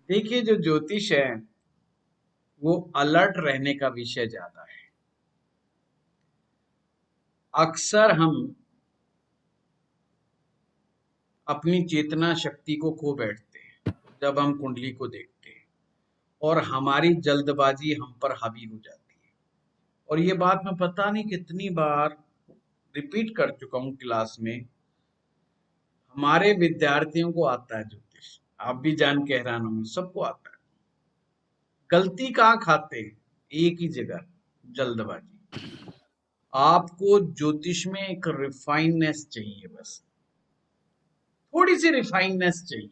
देखिए, जो ज्योतिष है वो अलर्ट रहने का विषय ज्यादा है। अक्सर हम अपनी चेतना शक्ति को खो बैठते हैं जब हम कुंडली को देखते हैं, और हमारी जल्दबाजी हम पर हावी हो जाती है। और ये बात मैं पता नहीं कितनी बार रिपीट कर चुका हूँ क्लास में। हमारे विद्यार्थियों को आता है ज्योतिष, आप भी जान के हैरान होंगे, सबको आता है। गलती कहाँ खाते हैं? एक ही जगह, जल्दबाजी। आपको ज्योतिष में एक रिफाइननेस चाहिए, बस थोड़ी सी रिफाइननेस चाहिए।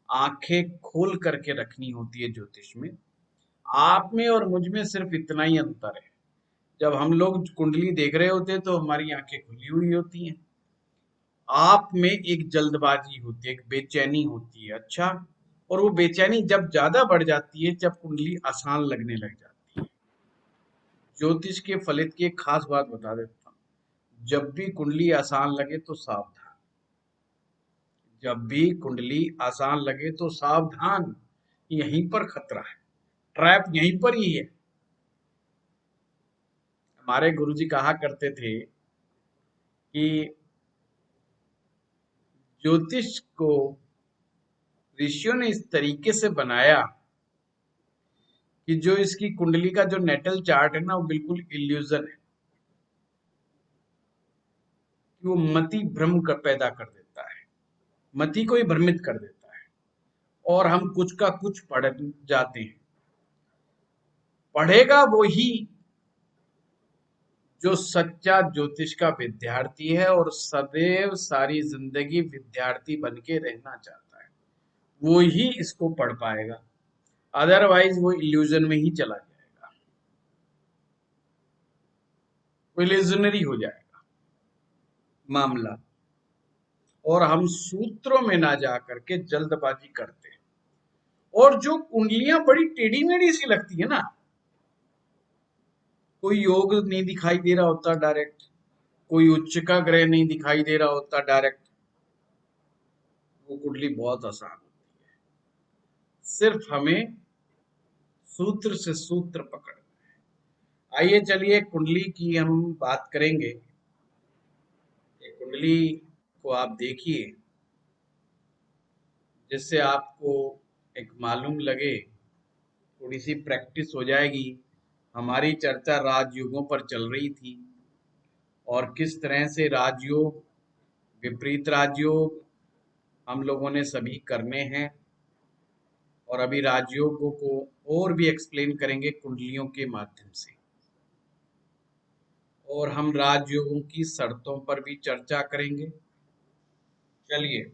आंखें खोल करके रखनी होती है ज्योतिष में। आप में और मुझ में सिर्फ इतना ही अंतर है, जब हम लोग कुंडली देख रहे होते हैं तो हमारी आंखें खुली हुई होती हैं। आप में एक जल्दबाजी होती है, एक बेचैनी होती है। अच्छा, और वो बेचैनी जब ज्यादा बढ़ जाती है, जब कुंडली आसान लगने लग जाती है। ज्योतिष के फलित की एक खास बात बता देता हूँ। जब भी कुंडली आसान लगे तो सावधान। जब भी कुंडली आसान लगे तो सावधान। यहीं पर खतरा है, ट्रैप यहीं पर ही है। हमारे गुरुजी कहा करते थे कि ज्योतिष को ऋषियों ने इस तरीके से बनाया कि जो इसकी कुंडली का जो नेटल चार्ट है ना, वो बिल्कुल इल्यूजन है, कि वो मति भ्रम कर पैदा कर देता है, मति को ही भ्रमित कर देता है, और हम कुछ का कुछ पढ़ जाते हैं। पढ़ेगा वो ही जो सच्चा ज्योतिष का विद्यार्थी है और सदैव सारी जिंदगी विद्यार्थी बन के रहना चाहता है, वो ही इसको पढ़ पाएगा। अदरवाइज वो इल्यूजन में ही चला जाएगा, वो इल्यूजनरी हो जाएगा मामला। और हम सूत्रों में ना जा करके जल्दबाजी करते हैं। और जो कुंडलियां बड़ी टेढ़ी मेढ़ी सी लगती है ना, कोई योग नहीं दिखाई दे रहा होता डायरेक्ट, कोई उच्च का ग्रह नहीं दिखाई दे रहा होता डायरेक्ट, वो कुंडली बहुत आसान होती है। सिर्फ हमें सूत्र से सूत्र पकड़ना है। आइए चलिए कुंडली की हम बात करेंगे। ये कुंडली को आप देखिए, जिससे आपको एक मालूम लगे, थोड़ी सी प्रैक्टिस हो जाएगी। हमारी चर्चा राजयोगों पर चल रही थी, और किस तरह से राजयोग, विपरीत राजयोग हम लोगों ने सभी करने हैं। और अभी राजयोगों को और भी एक्सप्लेन करेंगे कुंडलियों के माध्यम से। और हम राजयोगों की शर्तों पर भी चर्चा करेंगे। चलिए,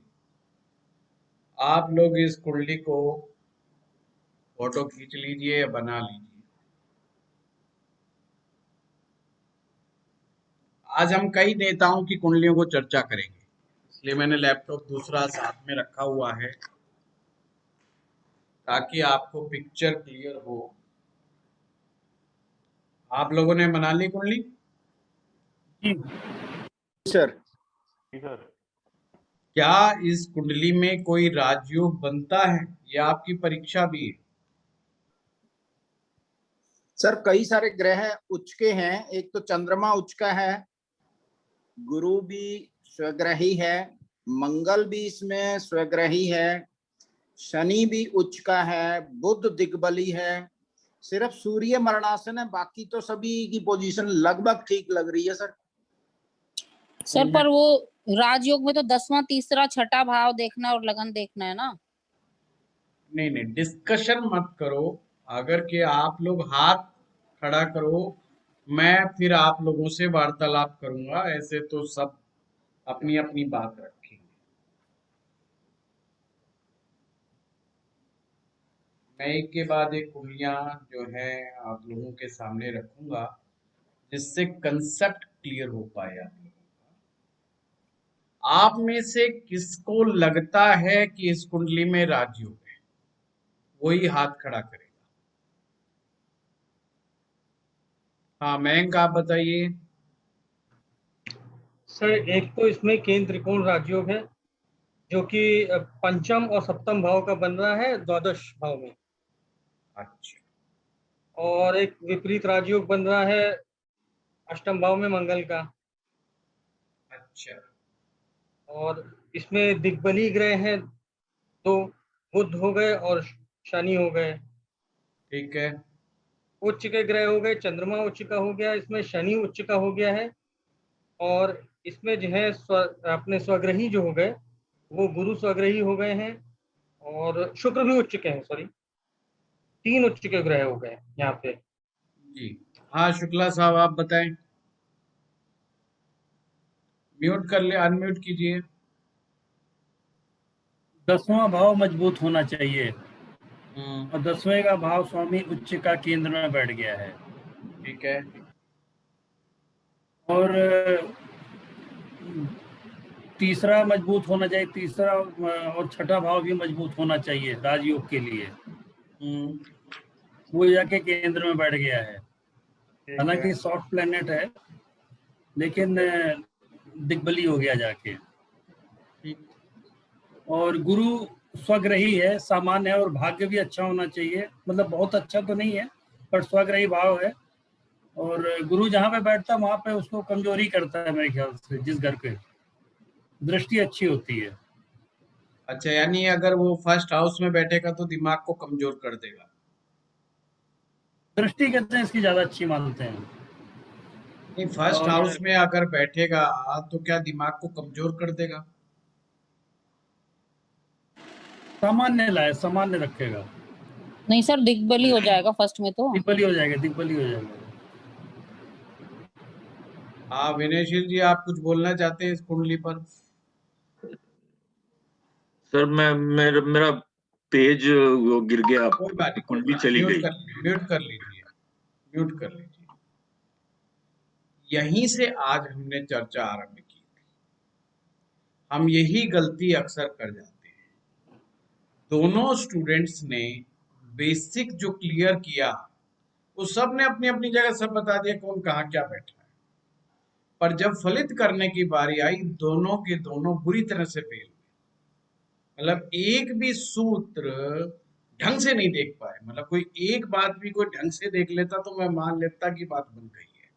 आप लोग इस कुंडली को फोटो खींच लीजिए या बना लीजिए। आज हम कई नेताओं की कुंडलियों को चर्चा करेंगे, इसलिए मैंने लैपटॉप दूसरा साथ में रखा हुआ है, ताकि आपको पिक्चर क्लियर हो। आप लोगों ने बना ली कुंडली? जी सर। जी सर। क्या इस कुंडली में कोई राजयोग बनता है? या आपकी परीक्षा भी है? सर कई सारे ग्रह उच्च के हैं। एक तो चंद्रमा उच्च का है, गुरु भी स्वग्रही है, मंगल भी इसमें स्वग्रही है, शनि भी उच्च का है, बुध दिग्बली है। सिर्फ सूर्य मरणासन है, बाकी तो सभी की पोजीशन लगभग ठीक लग रही है सर। सर पर वो राजयोग में तो 10वां, तीसरा, छठा भाव देखना और लगन देखना है ना। नहीं नहीं, डिस्कशन मत करो। अगर के आप लोग हाथ खड़ा करो, मैं फिर आप लोगों से वार्तालाप करूंगा। ऐसे तो सब अपनी अपनी बात रखेंगे। मैं एक के बाद एक कुंडलियां जो है आप लोगों के सामने रखूंगा, जिससे कंसेप्ट क्लियर हो पाए आप लोगों का। आप में से किसको लगता है कि इस कुंडली में राजयोग है, वही हाथ खड़ा करेगा। हाँ मयंक, आप बताइए। सर एक तो इसमें केंद्र त्रिकोण राजयोग है, जो कि पंचम और सप्तम भाव का बन रहा है द्वादश भाव में। अच्छा, और एक विपरीत राजयोग बन रहा है अष्टम भाव में मंगल का। अच्छा, और इसमें दिग्बली ग्रह हैं दो, बुध हो गए और शनि हो गए। ठीक है। उच्च के ग्रह हो गए, चंद्रमा उच्च का हो गया, इसमें शनि उच्च का हो गया है। और इसमें जो है अपने स्वग्रही जो हो गए वो गुरु स्वग्रही हो गए हैं, और शुक्र भी उच्च के हैं, सॉरी 3 उच्च के ग्रह हो गए यहाँ पे। जी हाँ, शुक्ला साहब आप बताएं। म्यूट कर ले, अनम्यूट कीजिए। 10वां भाव मजबूत होना चाहिए, हम्म, और 10वें का भाव स्वामी उच्च का केंद्र में बैठ गया है। ठीक है। और तीसरा मजबूत होना चाहिए, तीसरा और छठा भाव भी मजबूत होना चाहिए राजयोग के लिए। हम्म, वो जाके केंद्र में बैठ गया है। ठीक है। हालांकि सॉफ्ट प्लेनेट है, लेकिन दिग्बली हो गया जाके। ठीक। और गुरु स्वग्रही है, सामान्य है, और भाग्य भी अच्छा होना चाहिए, मतलब बहुत अच्छा तो नहीं है पर स्वग्रही भाव है। और गुरु जहाँ पे बैठता है वहां पे उसको कमजोरी करता है मेरे ख्याल से, जिस घर पे दृष्टि अच्छी होती है। अच्छा, यानी अगर वो फर्स्ट हाउस में बैठेगा तो दिमाग को कमजोर कर देगा। दृष्टि कहते हैं इसकी ज्यादा अच्छी मानते हैं। नहीं, फर्स्ट और हाउस में अगर बैठेगा तो क्या दिमाग को कमजोर कर देगा? सामान्य रखेगा। नहीं सर, दिग्बली हो जाएगा फर्स्ट में तो। दिग्बली हो जाएगा, दिग्बली हो जाएगा। हाँ विनयशील जी, आप कुछ बोलना चाहते हैं इस कुंडली पर? सर मेरा पेज वो गिर गया, कोई बात नहीं, कुंडली चली गई। म्यूट कर लीजिए, म्यूट कर लीजिए। यहीं से आज हमने चर्चा आरंभ की थी। हम यही गलती अक्सर कर जाते हैं। दोनों स्टूडेंट्स ने बेसिक जो क्लियर किया वो सब ने अपनी अपनी जगह सब बता दिया कौन कहाँ क्या बैठा है, पर जब फलित करने की बारी आई दोनों के दोनों बुरी तरह से फेल। मतलब एक भी सूत्र ढंग से नहीं देख पाए। मतलब कोई एक बात भी कोई ढंग से देख लेता तो मैं मान लेता कि बात बन गई है,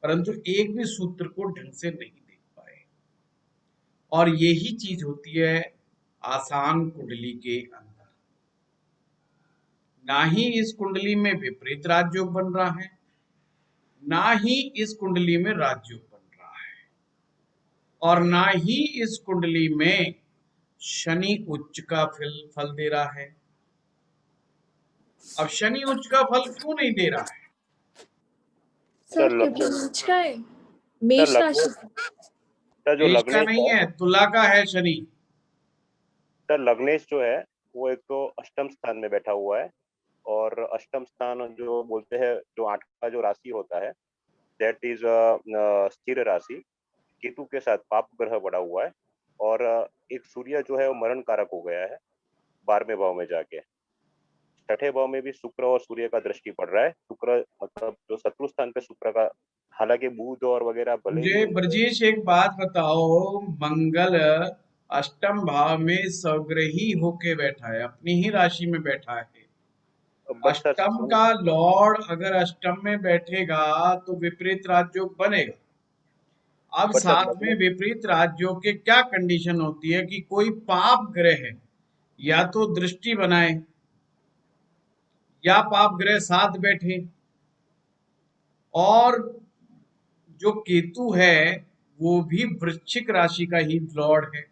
परंतु एक भी सूत्र को ढंग से नहीं देख पाए। और यही चीज होती है आसान कुंडली के अंदर। ना ही इस कुंडली में विपरीत राजयोग बन रहा है, ना ही इस कुंडली में राजयोग बन रहा है, और ना ही इस कुंडली में शनि उच्च का फल दे रहा है। अब शनि उच्च का फल क्यों नहीं दे रहा है? सर क्योंकि नीच का है, मेष राशि का। सर जो मेष का लग्नेश नहीं है, तुला का है शनि। सर लग्नेश जो है वो एक तो अष्टम स्थान में बैठा हुआ है, और अष्टम स्थान जो बोलते हैं जो 8 का जो राशि होता है दैट इज स्थिर राशि, केतु के साथ पाप ग्रह बड़ा हुआ है। और एक सूर्य जो है वो मरण कारक हो गया है 12वें भाव में जाके। छठे भाव में भी शुक्र और सूर्य का दृष्टि पड़ रहा है। शुक्र मतलब जो शत्रु स्थान पे शुक्र का, हालांकि बुध और वगैरह भले मुझे ही ब्रजेश एक बात बताओ, मंगल अष्टम भाव में स्वग्रही होके बैठा है, अपनी ही राशि में बैठा है। बट सर अष्टम का लॉर्ड अगर अष्टम में बैठेगा तो विपरीत राजयोग बनेगा। अब बट सर साथ में विपरीत राजयोग के क्या कंडीशन होती है कि कोई पाप ग्रह या तो दृष्टि बनाए या पाप ग्रह साथ बैठे। और जो केतु है वो भी वृश्चिक राशि का ही लॉर्ड है।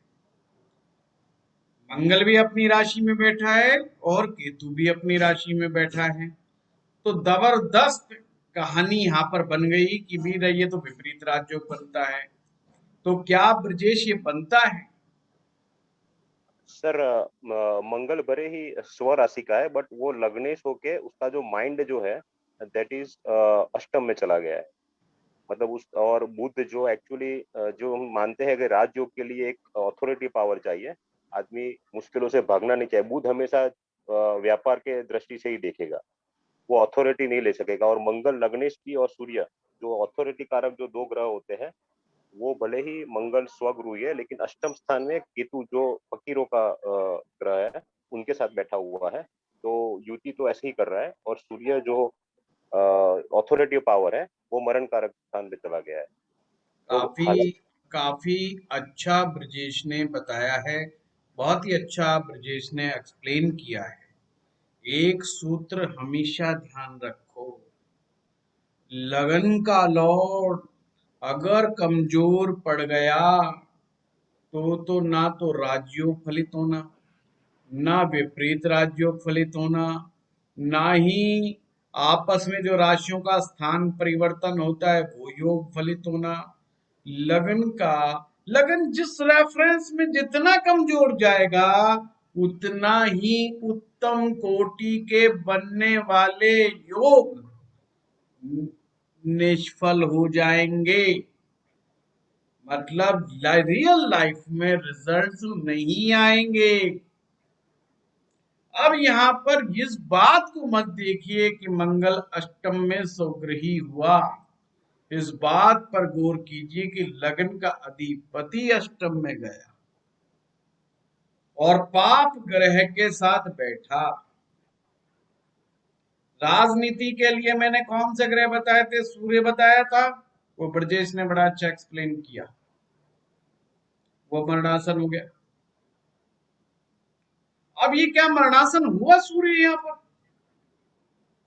मंगल भी अपनी राशि में बैठा है और केतु भी अपनी राशि में बैठा है। तो जबरदस्त कहानी यहाँ पर बन गई कि भी ये तो विपरीत राजयोग बनता है। तो क्या ब्रजेश ये बनता है? सर मंगल भले ही स्व राशि का है, बट वो लग्नेश होके उसका जो माइंड जो है दैट इज अष्टम में चला गया है। मतलब उस, और बुध जो एक्चुअली जो हम मानते हैं कि राजयोग के लिए एक अथॉरिटी पावर चाहिए, आदमी मुश्किलों से भागना नहीं चाहिए। बुध हमेशा व्यापार के दृष्टि से ही देखेगा, वो अथॉरिटी नहीं ले सकेगा। और मंगल लग्नेश की और सूर्य जो अथॉरिटी कारक जो 2 ग्रह होते हैं वो भले ही मंगल स्वगुरु ही है, लेकिन अष्टम स्थान में केतु जो फकीरों का ग्रह है उनके साथ बैठा हुआ है, तो युति तो ऐसे ही कर रहा है। और सूर्य जो ऑथोरिटी पावर है वो मरण कारक स्थान पे चला गया है। तो काफी काफी अच्छा ब्रजेश ने बताया है, बहुत ही अच्छा ब्रजेश ने एक्सप्लेन किया है। एक सूत्र हमेशा ध्यान रखो, लगन का लॉर्ड अगर कमजोर पड़ गया तो ना तो राजयोग फलित होना, ना विपरीत राजयोग फलित होना, ना ही आपस में जो राशियों का स्थान परिवर्तन होता है वो योग फलित होना। लगन जिस रेफरेंस में जितना कमजोर जाएगा उतना ही उत्तम कोटि के बनने वाले योग निष्फल हो जाएंगे। मतलब रियल लाइफ में रिजल्ट्स नहीं आएंगे। अब यहाँ पर इस बात को मत देखिए कि मंगल अष्टम में स्वग्रही हुआ, इस बात पर गौर कीजिए कि लगन का अधिपति अष्टम में गया और पाप ग्रह के साथ बैठा। राजनीति के लिए मैंने कौन से ग्रह बताए थे? सूर्य बताया था, वो ब्रजेश ने बड़ा अच्छा एक्सप्लेन किया, वो मरणासन हो गया। अब ये क्या मरणासन हुआ सूर्य यहाँ पर,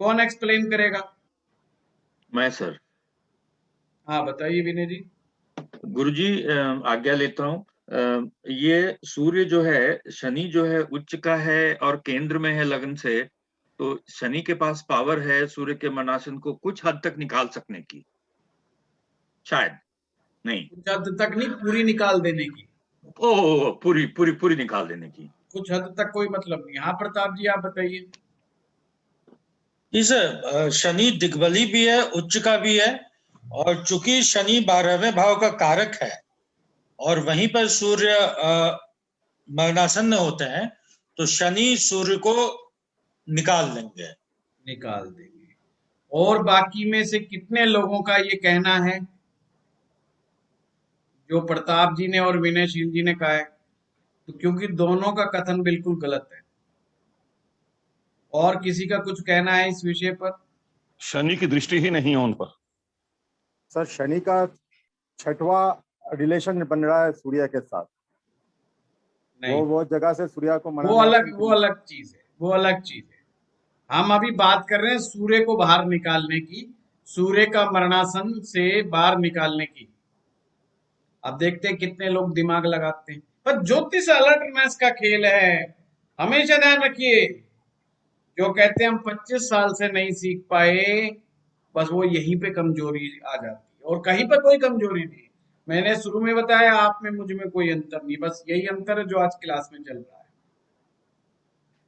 कौन एक्सप्लेन करेगा? मैं सर। हाँ बताइए विनय जी। गुरुजी आज्ञा लेता हूँ। ये सूर्य जो है, शनि जो है उच्च का है और केंद्र में है लगन से, तो शनि के पास पावर है सूर्य के मरणासन को कुछ हद तक निकाल सकने की, शायद नहीं, कुछ हद तक नहीं, पूरी निकाल देने की। ओ पूरी पूरी पूरी निकाल देने की। कुछ हद तक कोई मतलब नहीं। हाँ प्रताप जी आप बताइए। जी सर, शनि दिग्बली भी है, उच्च का भी है, और चूंकि शनि 12वें भाव का कारक है और वहीं पर सूर्य मरणासन होते हैं, तो शनि सूर्य को निकाल देंगे। और बाकी में से कितने लोगों का ये कहना है जो प्रताप जी ने और विनयशील जी ने कहा है? तो क्योंकि दोनों का कथन बिल्कुल गलत है। और किसी का कुछ कहना है इस विषय पर? शनि की दृष्टि ही नहीं है उन पर। सर शनि का 6वां रिलेशन बन रहा है सूर्य के साथ। नहीं, वो जगह से सूर्य को वो अलग चीज है, वो अलग चीज है। हम अभी बात कर रहे हैं सूर्य को बाहर निकालने की, सूर्य का मरणासन से बाहर निकालने की। अब देखते हैं कितने लोग दिमाग लगाते हैं। पर ज्योतिष अलर्टनेस का खेल है, हमेशा ध्यान रखिए। जो कहते हैं हम 25 साल से नहीं सीख पाए, बस वो यहीं पे कमजोरी आ जाती है, और कहीं पर कोई कमजोरी नहीं। मैंने शुरू में बताया आप में मुझ में कोई अंतर नहीं, बस यही अंतर है जो आज क्लास में चल रहा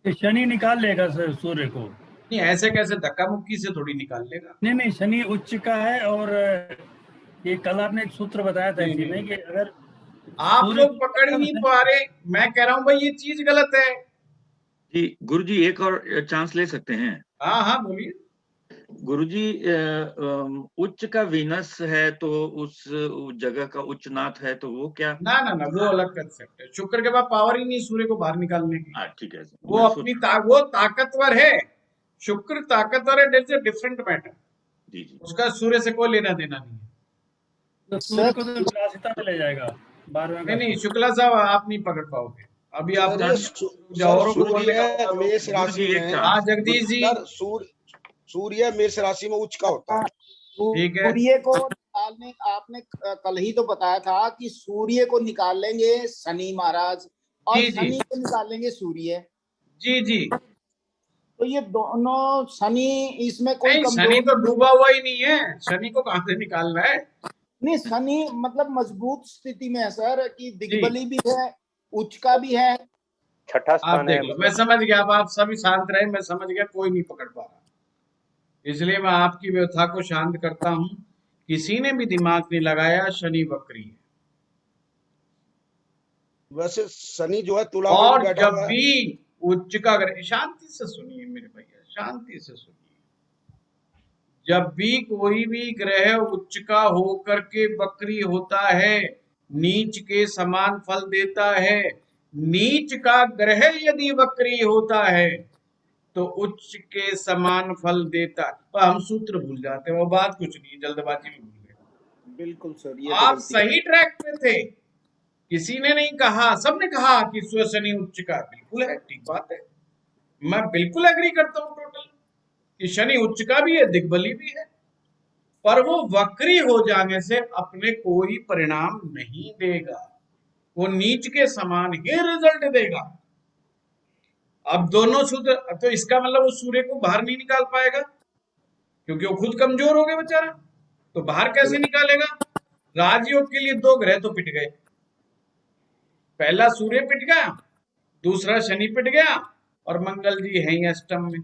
है। शनि निकाल लेगा सर सूर्य को? नहीं, ऐसे कैसे धक्का मुक्की से थोड़ी निकाल लेगा। नहीं, शनि उच्च का है, और ये कल आपने एक सूत्र बताया था इसी में कि अगर आप लोग पकड़ ही नहीं पा रहे, मैं कह रहा हूं भाई ये चीज गलत है। जी गुरुजी एक और चांस ले सकते हैं? हाँ हाँ बोलिए। गुरुजी उच्च का वीनस है तो उस जगह का उच्चनाथ है, तो वो क्या? ना वो अलग कंसेप्ट है। शुक्र के पास पावर ही नहीं सूर्य को बाहर निकालने की। ठीक है। वो अपनी वो ताकतवर है, शुक्र ताकतवर है, दैट्स अ डिफरेंट मैटर। जी उसका सूर्य से कोई लेना देना नहीं है। तो सूर्य को तो विलासिता में ले जाएगा 12वें। नहीं शुक्ला साहब आप नहीं पकड़ पाओगे अभी। आप मेष राशि में। हाँ जगदीश जी। सूर्य मेष राशि में उच्च का होता है। ठीक है। सूर्य को निकालने, आपने कल ही तो बताया था कि सूर्य को निकाल लेंगे शनि महाराज, और शनि को निकाल लेंगे सूर्य। जी तो ये दोनों शनि, इसमें कोई शनि तो डूबा हुआ ही नहीं है, शनि को कहां से निकालना है? नहीं, शनि मतलब मजबूत स्थिति में है सर, कि दिग्बली भी है, उच्च का भी है, 6ठा स्थान है। मैं समझ गया। अब आप सभी शांत रहे, मैं समझ गया कोई नहीं पकड़ पा रहा, इसलिए मैं आपकी व्यथा को शांत करता हूं। किसी ने भी दिमाग नहीं लगाया, शनि वक्री है। वैसे शनि जो है तुला और में बैठा जब हुआ है। भी उच्च का ग्रह, शांति से सुनिए मेरे भैया, शांति से सुनिए। जब भी कोई भी ग्रह उच्च का होकर के वक्री होता है, नीच के समान फल देता है। नीच का ग्रह यदि वक्री होता है तो उच्च के समान फल देता। पर हम सूत्र भूल जाते हैं, वो बात कुछ नहीं, जल्दबाजी में भूल गए। बिल्कुल सर, ये तो आप गलती सही ट्रैक पे थे, किसी ने नहीं कहा, सबने कहा कि शनि उच्च का, बिल्कुल है, ठीक बात है, मैं बिल्कुल एग्री करता हूं टोटल कि शनि उच्च का भी है, दिग्बली भी है, पर वो वक्री हो जाने से अपने कोई परिणाम नहीं देगा, वो नीच के समान ही रिजल्ट देगा। अब दोनों सूत्र, तो इसका मतलब वो सूर्य को बाहर नहीं निकाल पाएगा क्योंकि वो खुद कमजोर हो गया बेचारा, तो बाहर कैसे निकालेगा? राजयोग के लिए दो ग्रह तो पिट गए, पहला सूर्य पिट गया, दूसरा शनि पिट गया, और मंगल जी है ही अष्टम में।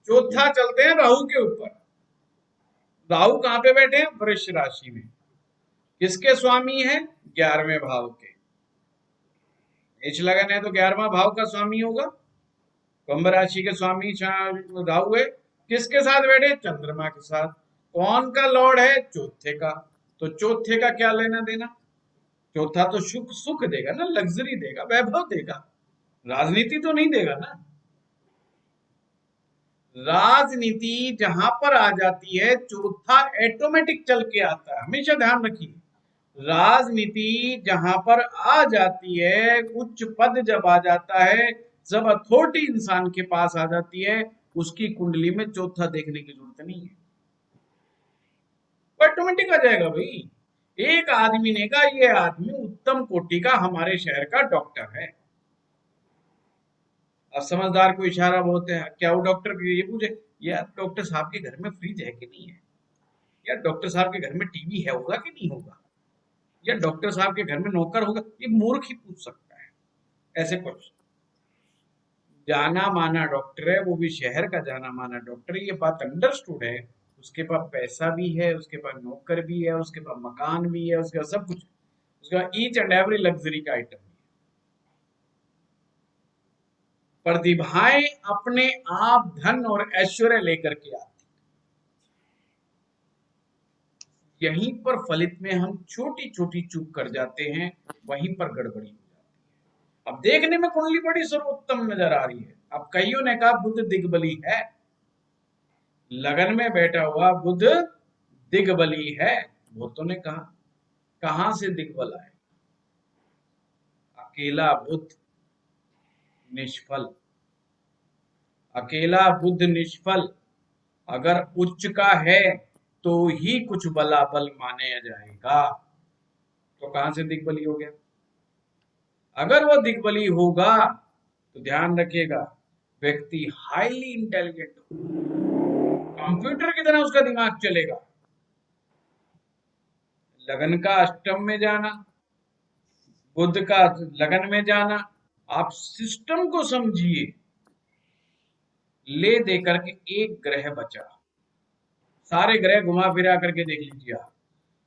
चौथा चलते हैं राहु के ऊपर। राहु कहां पे बैठे हैं? वृष राशि में। किसके स्वामी है? 11वें भाव के। नीच लगन है तो 11वां भाव का स्वामी होगा। कुंभ राशि के स्वामी राहु है। किसके साथ बैठे? चंद्रमा के साथ। कौन का लॉर्ड है? चौथे का। तो चौथे का क्या लेना देना? चौथा तो सुख सुख देगा ना, लग्जरी देगा, वैभव देगा, राजनीति तो नहीं देगा ना। राजनीति जहां पर आ जाती है, चौथा ऑटोमेटिक चल के आता है, हमेशा ध्यान रखिए। राजनीति जहां पर आ जाती है, उच्च पद जब आ जाता है, जब अथॉरिटी इंसान के पास आ जाती है, उसकी कुंडली में चौथा देखने की जरूरत नहीं है, ऑटोमेटिक आ जाएगा भाई। एक आदमी ने कहा ये आदमी उत्तम कोटि का हमारे शहर का डॉक्टर है। अब समझदार को इशारा बोलते हैं, क्या वो डॉक्टर ये पूछे, यार डॉक्टर साहब के घर में फ्रिज है कि नहीं है, या डॉक्टर साहब के घर में टीवी है होगा कि नहीं होगा, या डॉक्टर साहब के घर में नौकर होगा? ये मूर्ख ही पूछ सकता है ऐसे क्वेश्चन। जाना माना डॉक्टर है, वो भी शहर का जाना माना डॉक्टर है, ये बात अंडरस्टूड है। उसके पास पैसा भी है, उसके पास नौकर भी है, उसके पास मकान भी है, उसके पास सब कुछ, उसके पास ईच एंड एवरी लग्जरी का आइटम है। प्रतिभाएं अपने आप धन और ऐश्वर्य लेकर के आती, यहीं पर फलित में हम छोटी छोटी चूक कर जाते हैं, वहीं पर गड़बड़ी हो जाती है। अब देखने में कुंडली बड़ी सर्वोत्तम नजर आ रही है। अब कईयों ने कहा बुध दिग्बली है, लगन में बैठा हुआ बुध दिग्बली है, बहुतों ने कहा। कहां से दिग्बल है? अकेला बुध निष्फल, अकेला बुध निष्फल। अगर उच्च का है तो ही कुछ बलाबल माने जाएगा। तो कहां से दिग्बली हो गया? अगर वो दिग्बली होगा तो ध्यान रखिएगा, व्यक्ति हाईली इंटेलिजेंट हो, कंप्यूटर की तरह उसका दिमाग चलेगा। लगन का अष्टम में जाना, बुध का लगन में जाना, आप सिस्टम को समझिए। ले दे करके एक ग्रह बचा, सारे ग्रह घुमा फिरा करके देख लीजिए आप।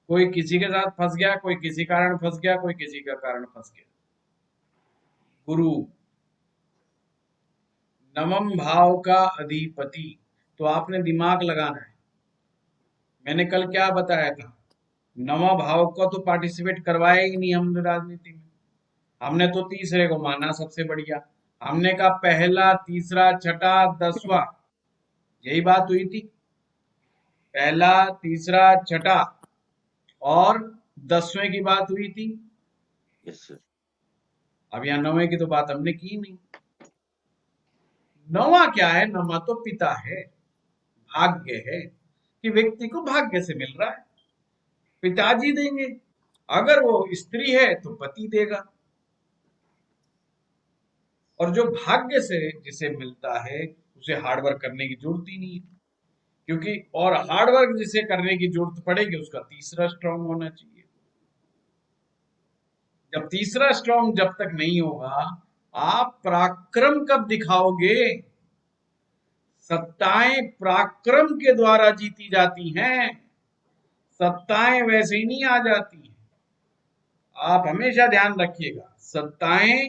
कोई किसी के साथ फंस गया, कोई किसी कारण फंस गया, कोई किसी का कारण फंस गया। गुरु नवम भाव का अधिपति, तो आपने दिमाग लगाना है। मैंने कल क्या बताया था, नवा भाव को तो पार्टिसिपेट करवाया ही नहीं हमने राजनीति में। हमने तो तीसरे को माना सबसे बढ़िया। हमने कहा पहला, तीसरा, छठा, 10वां, यही बात हुई थी। पहला, तीसरा, छठा और 10वें की बात हुई थी। Yes sir. अब यहाँ 9वें की तो बात हमने की नहीं। 9वां क्या है? 9वां तो पिता है, भाग्य है, कि व्यक्ति को भाग्य से मिल रहा है, पिताजी देंगे। अगर वो स्त्री है तो पति देगा। और जो भाग्य से जिसे मिलता है उसे हार्डवर्क करने की जरूरत ही नहीं है, क्योंकि और हार्डवर्क जिसे करने की जरूरत पड़ेगी उसका तीसरा स्ट्रांग होना चाहिए। जब तीसरा स्ट्रांग जब तक नहीं होगा, आप पराक्रम कब दिखाओगे? सत्ताएं पराक्रम के द्वारा जीती जाती हैं, सत्ताएं वैसे ही नहीं आ जाती हैं। आप हमेशा ध्यान रखिएगा, सत्ताएं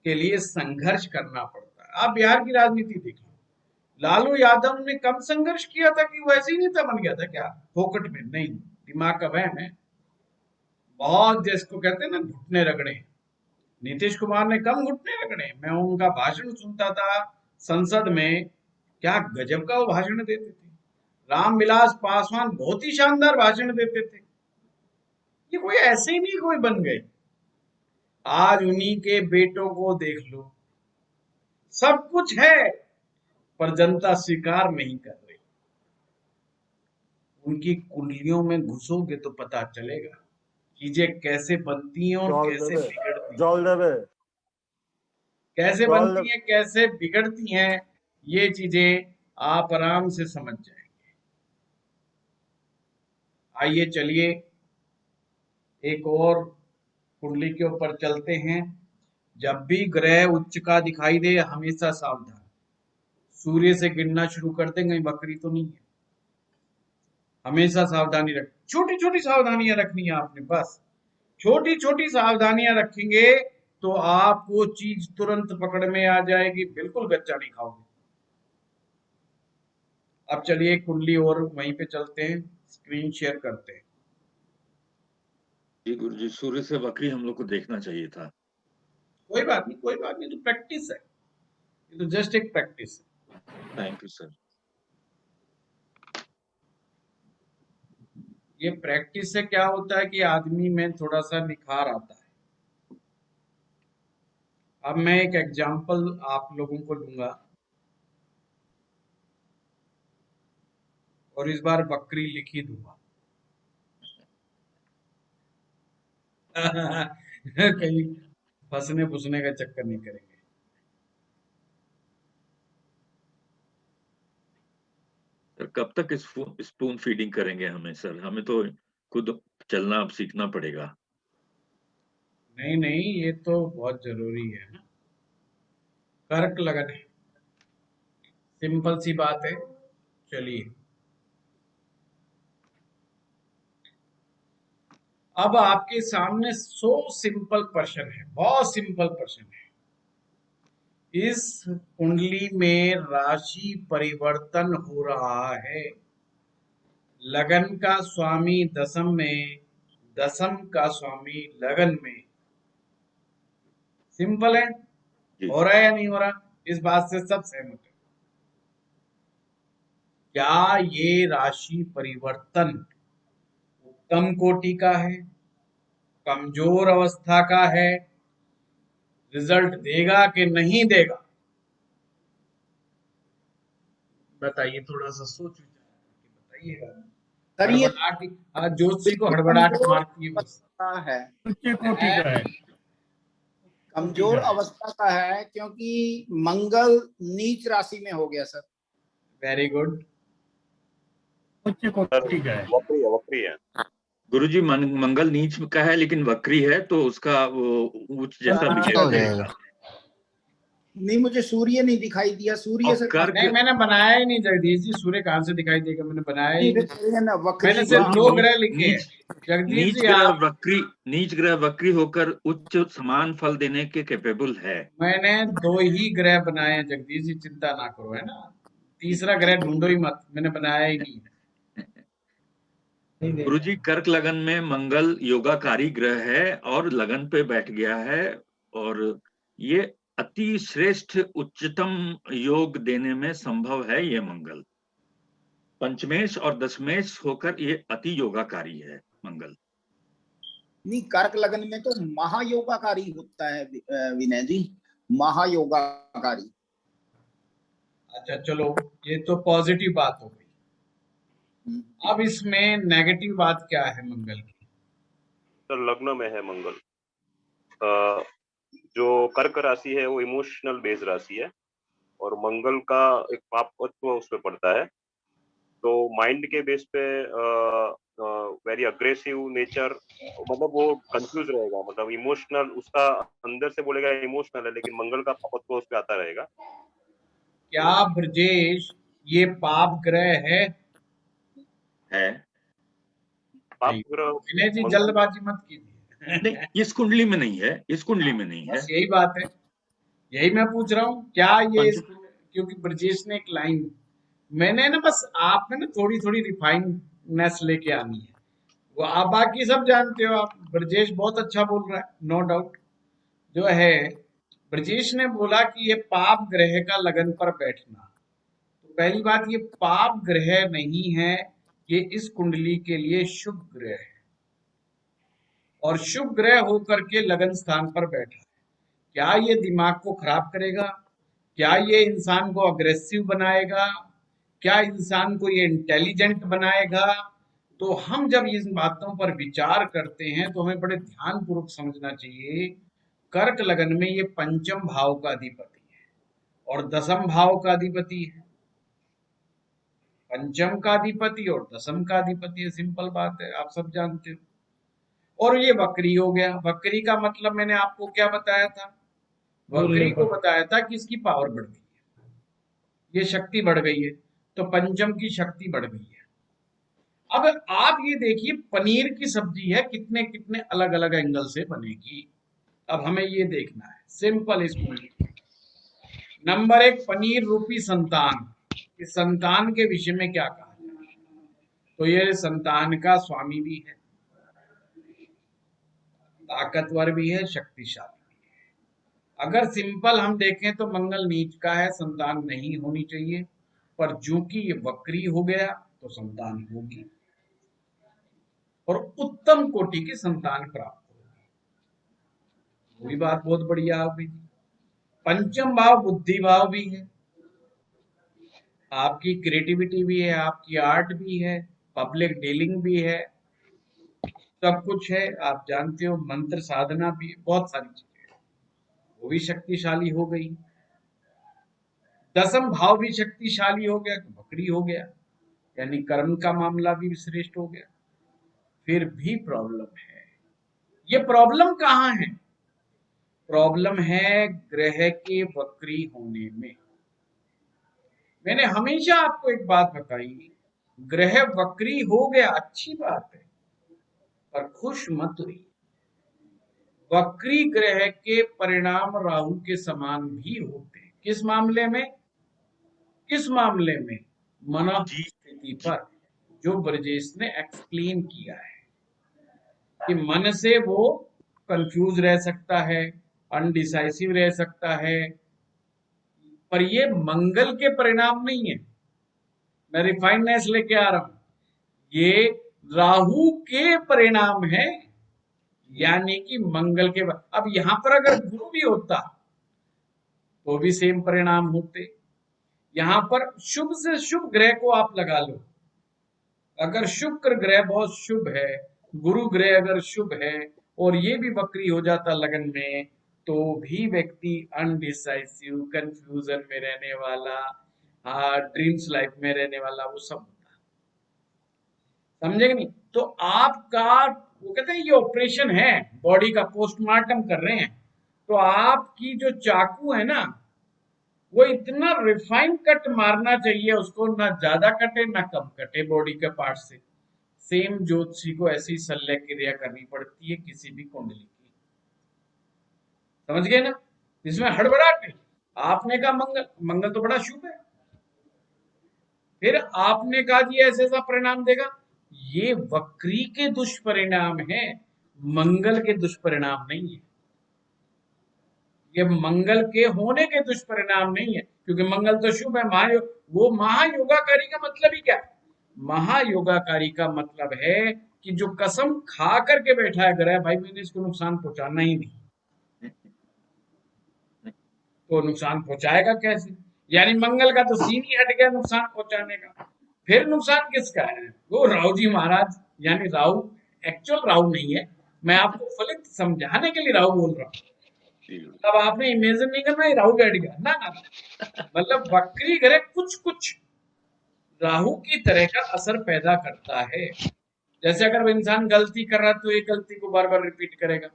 के लिए संघर्ष करना पड़ता है। आप बिहार की राजनीति देखिए, लालू यादव ने कम संघर्ष किया था कि वो ऐसे ही नेता बन गया था क्या फोकट में? नहीं, दिमाग का वहम है। बहुत, जिसको कहते हैं ना घुटने रगड़े। नीतीश कुमार ने कम घुटने रगड़े। मैं उनका भाषण सुनता था संसद में, क्या गजब का वो भाषण देते थे। रामविलास पासवान बहुत ही शानदार भाषण देते थे। ये कोई ऐसे ही नहीं कोई बन गए। आज उन्हीं के बेटों को देख लो, सब कुछ है पर जनता स्वीकार नहीं कर रही। उनकी कुंडलियों में घुसोगे तो पता चलेगा चीजें कैसे बनती हैं और कैसे बिगड़ती हैं। कैसे बनती हैं, कैसे बिगड़ती हैं, ये चीजें आप आराम से समझ जाएंगे। आइए चलिए एक और कुंडली के ऊपर चलते हैं। जब भी ग्रह उच्च का दिखाई दे हमेशा सावधान। सूर्य से गिनना शुरू कर देंगे, बकरी तो नहीं है। हमेशा सावधानी रख, छोटी छोटी सावधानियां रखनी है आपने, बस छोटी छोटी सावधानियां रखेंगे तो आपको चीज तुरंत पकड़ में आ जाएगी, बिल्कुल गच्चा नहीं खाओगे। अब चलिए कुंडली और वहीं पे चलते हैं, स्क्रीन शेयर करते हैं। जी गुरुजी, सूर्य से बकरी हम लोग को देखना चाहिए था। कोई बात नहीं, कोई बात नहीं, तो प्रैक्टिस है, ये तो जस्ट एक प्रैक्टिस है। Thank you sir. ये प्रैक्टिस से क्या होता है कि आदमी में थोड़ा सा निखार आता है। अब मैं एक एग्जांपल आप लोगों को लूंगा और इस बार बकरी लिखी दूंगा। कहीं फंसने फुसने का चक्कर नहीं करेंगे। कब तक स्पून फीडिंग करेंगे हमें सर? हमें तो खुद चलना अब सीखना पड़ेगा। नहीं नहीं, ये तो बहुत जरूरी है ना। कर्क लगन है, सिंपल सी बात है। चलिए अब आपके सामने 100 सिंपल प्रश्न है, बहुत सिंपल प्रश्न है। इस कुंडली में राशि परिवर्तन हो रहा है। लगन का स्वामी दशम में, दशम का स्वामी लगन में। सिंपल है, हो रहा है या नहीं हो रहा? इस बात से सब सहमत है। क्या ये राशि परिवर्तन उत्तम कोटि का है, कमजोर अवस्था का है, रिजल्ट देगा कि नहीं देगा? बताइए, थोड़ा सा सोच विचार करके बताइएगा। हड़बड़ाहट, ज्योतिषी को हड़बड़ाहट मारती है बस। है उच्च कोटि का है, कमजोर अवस्था का है क्योंकि मंगल नीच राशि में हो गया सर। वेरी गुड, उच्च कोटि का है। वक्री है। गुरुजी मंगल नीच का है लेकिन वक्री है, तो उसका वो उच्च जैसा बिहेव करेगा। नहीं, मुझे सूर्य नहीं दिखाई दिया। सूर्य से नहीं, मैंने बनाया ही नहीं जगदीश जी। सूर्य कहाँ से दिखाई देगा? मैंने बनाया ही नहीं। वक्री, मैंने सिर्फ 2 ग्रह लिखे हैं जगदीश जी। नीच ग्रह वक्री होकर उच्च समान फल देने के कैपेबल है। मैंने 2 ही ग्रह बनाए हैं जगदीश जी, चिंता ना करो, है ना। तीसरा ग्रह ढूंढो ही मत, मैंने बनाया ही नहीं। गुरुजी, कर्क लगन में मंगल योगाकारी ग्रह है और लगन पे बैठ गया है, और ये अति श्रेष्ठ उच्चतम योग देने में संभव है। ये मंगल पंचमेश और दशमेश होकर ये अति योगाकारी है मंगल। नहीं, कर्क लगन में तो महायोगाकारी होता है विनय जी, महायोगाकारी। अच्छा चलो, ये तो पॉजिटिव बात हो गई। अब इसमें नेगेटिव बात क्या है मंगल की? तो लग्न में है मंगल। जो कर्क राशि है वो इमोशनल बेस्ड राशि है और मंगल का एक पापत्व उस पर पड़ता है, तो माइंड के बेस पे वेरी अग्रेसिव नेचर, मतलब वो कंफ्यूज रहेगा, मतलब इमोशनल, उसका अंदर से बोलेगा इमोशनल है लेकिन मंगल का पापत्व उस पे आता रहेगा। क्या ब्रजेश ये पाप ग्रह है? पाप ग्रह विनय जी जल्दबाजी मत कीजिए। नहीं, इस कुंडली में नहीं है, इस कुंडली में नहीं है। बस यही बात है, यही मैं पूछ रहा हूँ, क्या ये क्योंकि ब्रजेश ने एक लाइन, मैंने ना बस आप में ना थोड़ी थोड़ी रिफाइननेस लेके आनी है, वो आप बाकी सब जानते हो, आप ब्रजेश बहुत अच्छा बोल रहा है, नो डाउट। जो है ब्रजेश ने बोला कि ये पाप ग्रह का लगन पर बैठना, तो पहली बात ये पाप ग्रह नहीं है, ये इस कुंडली के लिए शुभ ग्रह है, और शुभ ग्रह होकर के लगन स्थान पर बैठा है। क्या ये दिमाग को खराब करेगा? क्या ये इंसान को अग्रेसिव बनाएगा? क्या इंसान को ये इंटेलिजेंट बनाएगा? तो हम जब इन बातों पर विचार करते हैं तो हमें बड़े ध्यान पूर्वक समझना चाहिए। कर्क लगन में ये पंचम भाव का अधिपति है और दसम भाव का अधिपति है। पंचम का अधिपति और दसम का अधिपति है, सिंपल बात है, आप सब जानते हो। और ये वक्री हो गया। वक्री का मतलब मैंने आपको क्या बताया था? वक्री को बताया था कि इसकी पावर बढ़ गई है, ये शक्ति बढ़ गई है, तो पंचम की शक्ति बढ़ गई है। अब आप ये देखिए, पनीर की सब्जी है, कितने कितने अलग अलग एंगल से बनेगी। अब हमें ये देखना है, सिंपल इसको। नंबर 1, पनीर रूपी संतान, इस संतान के विषय में क्या कहा जाए? तो ये संतान का स्वामी भी है, ताकतवर भी है, शक्तिशाली भी है। अगर सिंपल हम देखें तो मंगल नीच का है, संतान नहीं होनी चाहिए, पर चूंकि ये वक्री हो गया तो संतान होगी और उत्तम कोटि की संतान प्राप्त होगी। वही बात बहुत बढ़िया हो गई। पंचम भाव बुद्धि भाव भी है, आपकी क्रिएटिविटी भी है, आपकी आर्ट भी है, पब्लिक डीलिंग भी है, सब कुछ है, आप जानते हो, मंत्र साधना भी, बहुत सारी चीजें, वो भी शक्तिशाली हो गई। दसम भाव भी शक्तिशाली हो गया, बकरी हो गया, यानी कर्म का मामला भी श्रेष्ठ हो गया। फिर भी प्रॉब्लम है। ये प्रॉब्लम कहाँ है? प्रॉब्लम है ग्रह के वक्री होने में। मैंने हमेशा आपको एक बात बताई, ग्रह वक्री हो गया अच्छी बात है, पर खुश मत हुई। वक्री ग्रह के परिणाम राहु के समान भी होते हैं। किस मामले में? किस मामले में? मन स्थिति पर, जो ब्रजेश ने एक्सप्लेन किया है कि मन से वो कंफ्यूज रह सकता है, अनडिसाइसिव रह सकता है, पर ये मंगल के परिणाम नहीं है। मैं रिफाइननेस लेके आ रहा हूं, ये राहु के परिणाम है, यानी कि मंगल के। अब यहां पर अगर गुरु भी होता तो भी सेम परिणाम होते। यहां पर शुभ से शुभ ग्रह को आप लगा लो, अगर शुक्र ग्रह बहुत शुभ है, गुरु ग्रह अगर शुभ है और ये भी वक्री हो जाता लगन में, तो भी व्यक्ति अनडिसाइसिव, कंफ्यूजन में रहने वाला, ड्रीम्स लाइफ में रहने वाला, वो सब होता। समझेंगे नहीं? तो आपका, वो कहते हैं ये ऑपरेशन है, बॉडी का पोस्टमार्टम कर रहे हैं, तो आपकी जो चाकू है ना, वो इतना रिफाइन कट मारना चाहिए उसको, ना ज्यादा कटे ना कम कटे बॉडी के पार्ट से। सेम ज्योतिषी को ऐसी शल्य क्रिया करनी पड़ती है किसी भी कुंडली की। समझ गए ना? इसमें हड़बड़ाहट नहीं। आपने कहा मंगल, मंगल तो बड़ा शुभ है, फिर आपने कहा जी ऐसे ऐसा परिणाम देगा, ये वक्री के दुष्परिणाम है, मंगल के दुष्परिणाम नहीं है। ये मंगल के होने के दुष्परिणाम नहीं है, क्योंकि मंगल तो शुभ है, महायोग। वो महायोगाकारी का मतलब ही क्या है? महायोगाकारी का मतलब है कि जो कसम खा करके बैठा है ग्रह, भाई मैंने इसको नुकसान पहुंचाना ही नहीं, तो नुकसान पहुंचाएगा कैसे? यानी मंगल का तो सीन ही हट गया नुकसान पहुंचाने का। फिर नुकसान किसका है? वो राहु जी महाराज, यानी राहु एक्चुअल राहु नहीं है, मैं आपको फलित समझाने के लिए राहु बोल रहा हूँ। अब आपने इमेजिन नहीं करना है राहु बैठ गया ना, मतलब वक्री ग्रह कुछ कुछ राहु की तरह का असर पैदा करता है। जैसे अगर वो इंसान गलती कर रहा है तो ये गलती को बार बार रिपीट करेगा।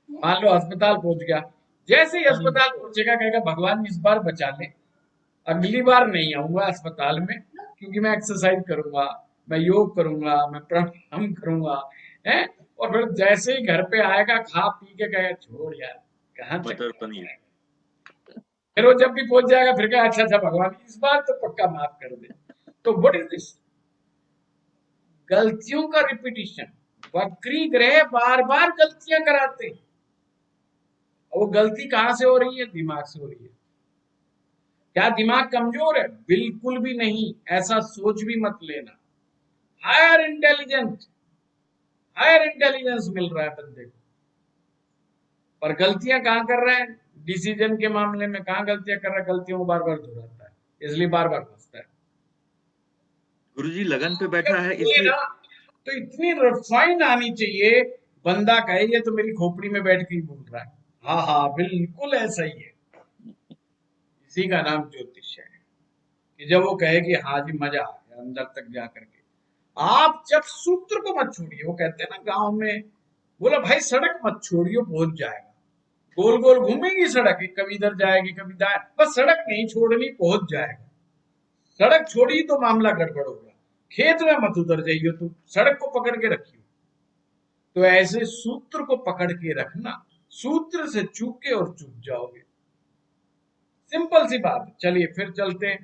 मान लो अस्पताल पहुंच गया, जैसे ही अस्पताल पहुंचेगा कहेगा भगवान इस बार बचा ले, अगली बार नहीं आऊंगा अस्पताल में, क्योंकि मैं एक्सरसाइज करूंगा, मैं योग करूंगा, मैं प्राणायाम करूंगा, है। और फिर जैसे ही घर पे आएगा खा पी के कहेगा छोड़ यार, कहाँ मटर पनीर। फिर वो जब भी पहुंच जाएगा फिर क्या, अच्छा अच्छा भगवान इस बार तो पक्का माफ कर दे। तो व्हाट इज दिस? गलतियों का रिपीटिशन। वक्री ग्रह बार बार गलतियां कराते हैं। वो गलती कहां से हो रही है? दिमाग से हो रही है। क्या दिमाग कमजोर है? बिल्कुल भी नहीं, ऐसा सोच भी मत लेना। हायर इंटेलिजेंस मिल रहा है बंदे को, पर गलतियां कहां कर रहा है? डिसीजन के मामले में कहां गलतियां कर रहा है? गलतियों को बार बार दोहराता है, इसलिए बार बार फंसता है। गुरुजी लगन पे बैठा है बोले इसलिए। ना, तो इतनी रिफाइन आनी चाहिए, बंदा कहे ये तो मेरी खोपड़ी में बैठ के ही बोल रहा है। हाँ हाँ बिल्कुल ऐसा ही है। इसी का नाम ज्योतिष है कि जब वो कहे कि हाँ जी मजा आ गया अंदर तक जा करके। आप जब सूत्र को मत छोड़िए, वो कहते हैं ना गांव में, बोला भाई सड़क मत छोड़िए पहुंच जाएगा। गोल गोल घूमेगी सड़क, कभी इधर जाएगी कभी दाएं, बस सड़क नहीं छोड़नी, पहुंच जाएगा। सड़क छोड़ी तो मामला गड़बड़ होगा। खेत में मत उतर जाइए, तो सड़क को पकड़ के रखिए। तो ऐसे सूत्र को पकड़ के रखना, सूत्र से चूके और चूक जाओगे। सिंपल सी बात। चलिए फिर चलते हैं।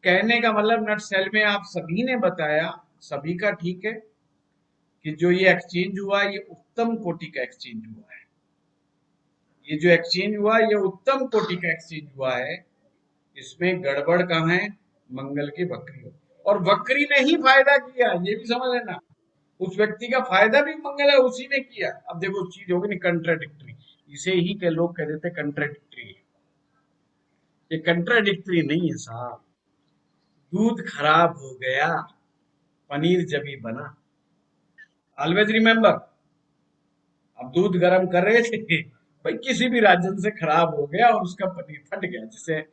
कहने का मतलब नट सेल में आप सभी ने बताया, सभी का ठीक है कि जो ये एक्सचेंज हुआ ये उत्तम कोटि का एक्सचेंज हुआ है। ये जो एक्सचेंज हुआ ये उत्तम कोटि का एक्सचेंज हुआ है। इसमें गड़बड़ कहाँ है? मंगल की वक्री हो, और वक्री ने ही फायदा किया, ये भी समझ लेना। उस व्यक्ति का फायदा भी मंगल है, उसी ने किया। अब देखो चीज होगी नहीं कंट्राडिक्टरी, इसे ही के लोग कह देते कंट्राडिक्टरी। ये कंट्राडिक्टरी नहीं है साहब। दूध खराब हो गया, पनीर जभी बना। ऑलवेज रिमेंबर, अब दूध गर्म कर रहे थे भाई, किसी भी राजन से खराब हो गया और उसका पनीर फट गया, जिसे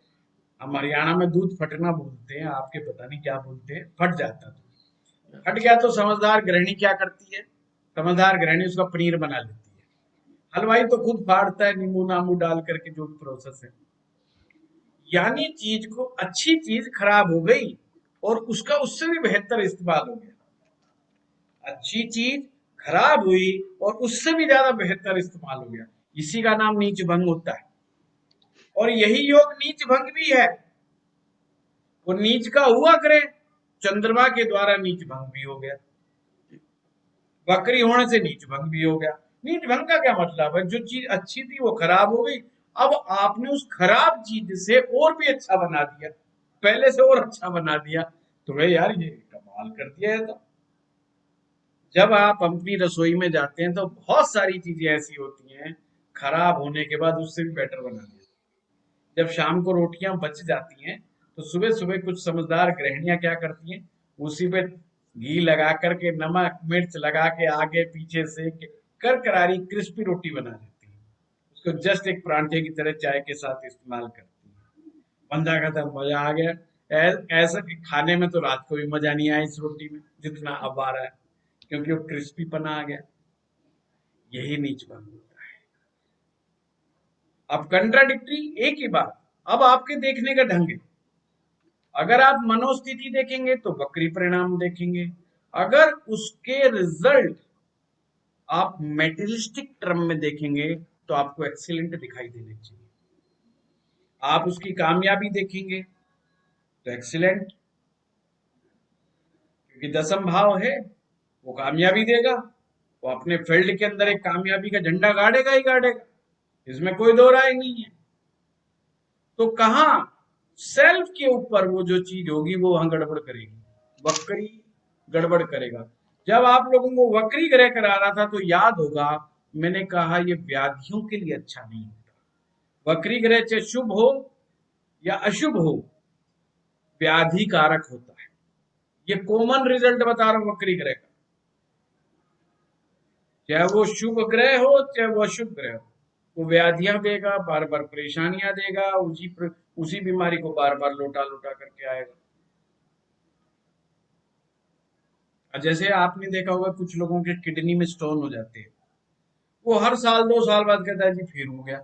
हम हरियाणा में दूध फटना बोलते हैं, आपके पता नहीं क्या बोलते हैं, फट जाता दूध। फट गया तो समझदार गृहिणी क्या करती है? समझदार गृहिणी उसका पनीर बना लेती है। हलवाई तो खुद फाड़ता है नींबू नामू डाल करके, जो भी प्रोसेस है। यानी चीज को, अच्छी चीज खराब हो गई और उसका उससे भी बेहतर इस्तेमाल हो गया। अच्छी चीज खराब हुई और उससे भी ज्यादा बेहतर इस्तेमाल हो गया। इसी का नाम नीच भंग होता है। और यही योग नीच भंग भी है। वो नीच का हुआ करे, चंद्रमा के द्वारा नीच भंग भी हो गया, वक्री होने से नीच भंग भी हो गया। नीच भंग का क्या मतलब है? जो चीज अच्छी थी वो खराब हो गई, अब आपने उस खराब चीज से और भी अच्छा बना दिया, पहले से और अच्छा बना दिया, तो भाई यार ये कमाल कर दिया है। तो जब आप अपनी रसोई में जाते हैं तो बहुत सारी चीजें ऐसी होती हैं खराब होने के बाद उससे भी बेटर बना दिया। जब शाम को रोटियां बच जाती हैं तो सुबह सुबह कुछ समझदार गृहिणियां क्या करती हैं, उसी पे घी लगा करके, नमक मिर्च लगा के, आगे पीछे से करकरारी क्रिस्पी रोटी बना देती हैं। उसको जस्ट एक परांठे की तरह चाय के साथ इस्तेमाल करती हैं। बंदा कहता है मजा आ गया। ऐसा खाने में तो रात को भी मजा नहीं आया इस रोटी में जितना अब आ रहा है, क्योंकि वो क्रिस्पी पना आ गया। यही नीच भंग होता है। अब कंट्राडिक्टरी एक ही बात, अब आपके देखने का ढंग है। अगर आप मनोस्थिति देखेंगे तो वक्री परिणाम देखेंगे, अगर उसके रिजल्ट आप मेटेरियलिस्टिक टर्म में देखेंगे तो आपको एक्सीलेंट दिखाई देने चाहिए। आप उसकी कामयाबी देखेंगे तो एक्सीलेंट, क्योंकि दसम भाव है, वो कामयाबी देगा। वो अपने फील्ड के अंदर एक कामयाबी का झंडा गाड़ेगा ही गाड़ेगा, इसमें कोई दो राय नहीं है। तो कहां सेल्फ के ऊपर वो जो चीज होगी वो वहां गड़बड़ करेगी, वक्री गड़बड़ करेगा। जब आप लोगों को वक्री ग्रह करा रहा था तो याद होगा मैंने कहा ये व्याधियों के लिए अच्छा नहीं होता। वक्री ग्रह चाहे शुभ हो या अशुभ हो, व्याधि कारक होता है। ये कॉमन रिजल्ट बता रहा हूं वक्री ग्रह का। चाहे वो शुभ ग्रह हो चाहे वो अशुभ ग्रह हो, वो व्याधियां देगा, बार बार परेशानियां देगा, उसी बीमारी को बार बार लौटा लौटा करके आएगा। जैसे आपने देखा होगा कुछ लोगों के किडनी में स्टोन हो जाते हैं, वो हर साल 2 साल बाद कहता है जी फिर हो गया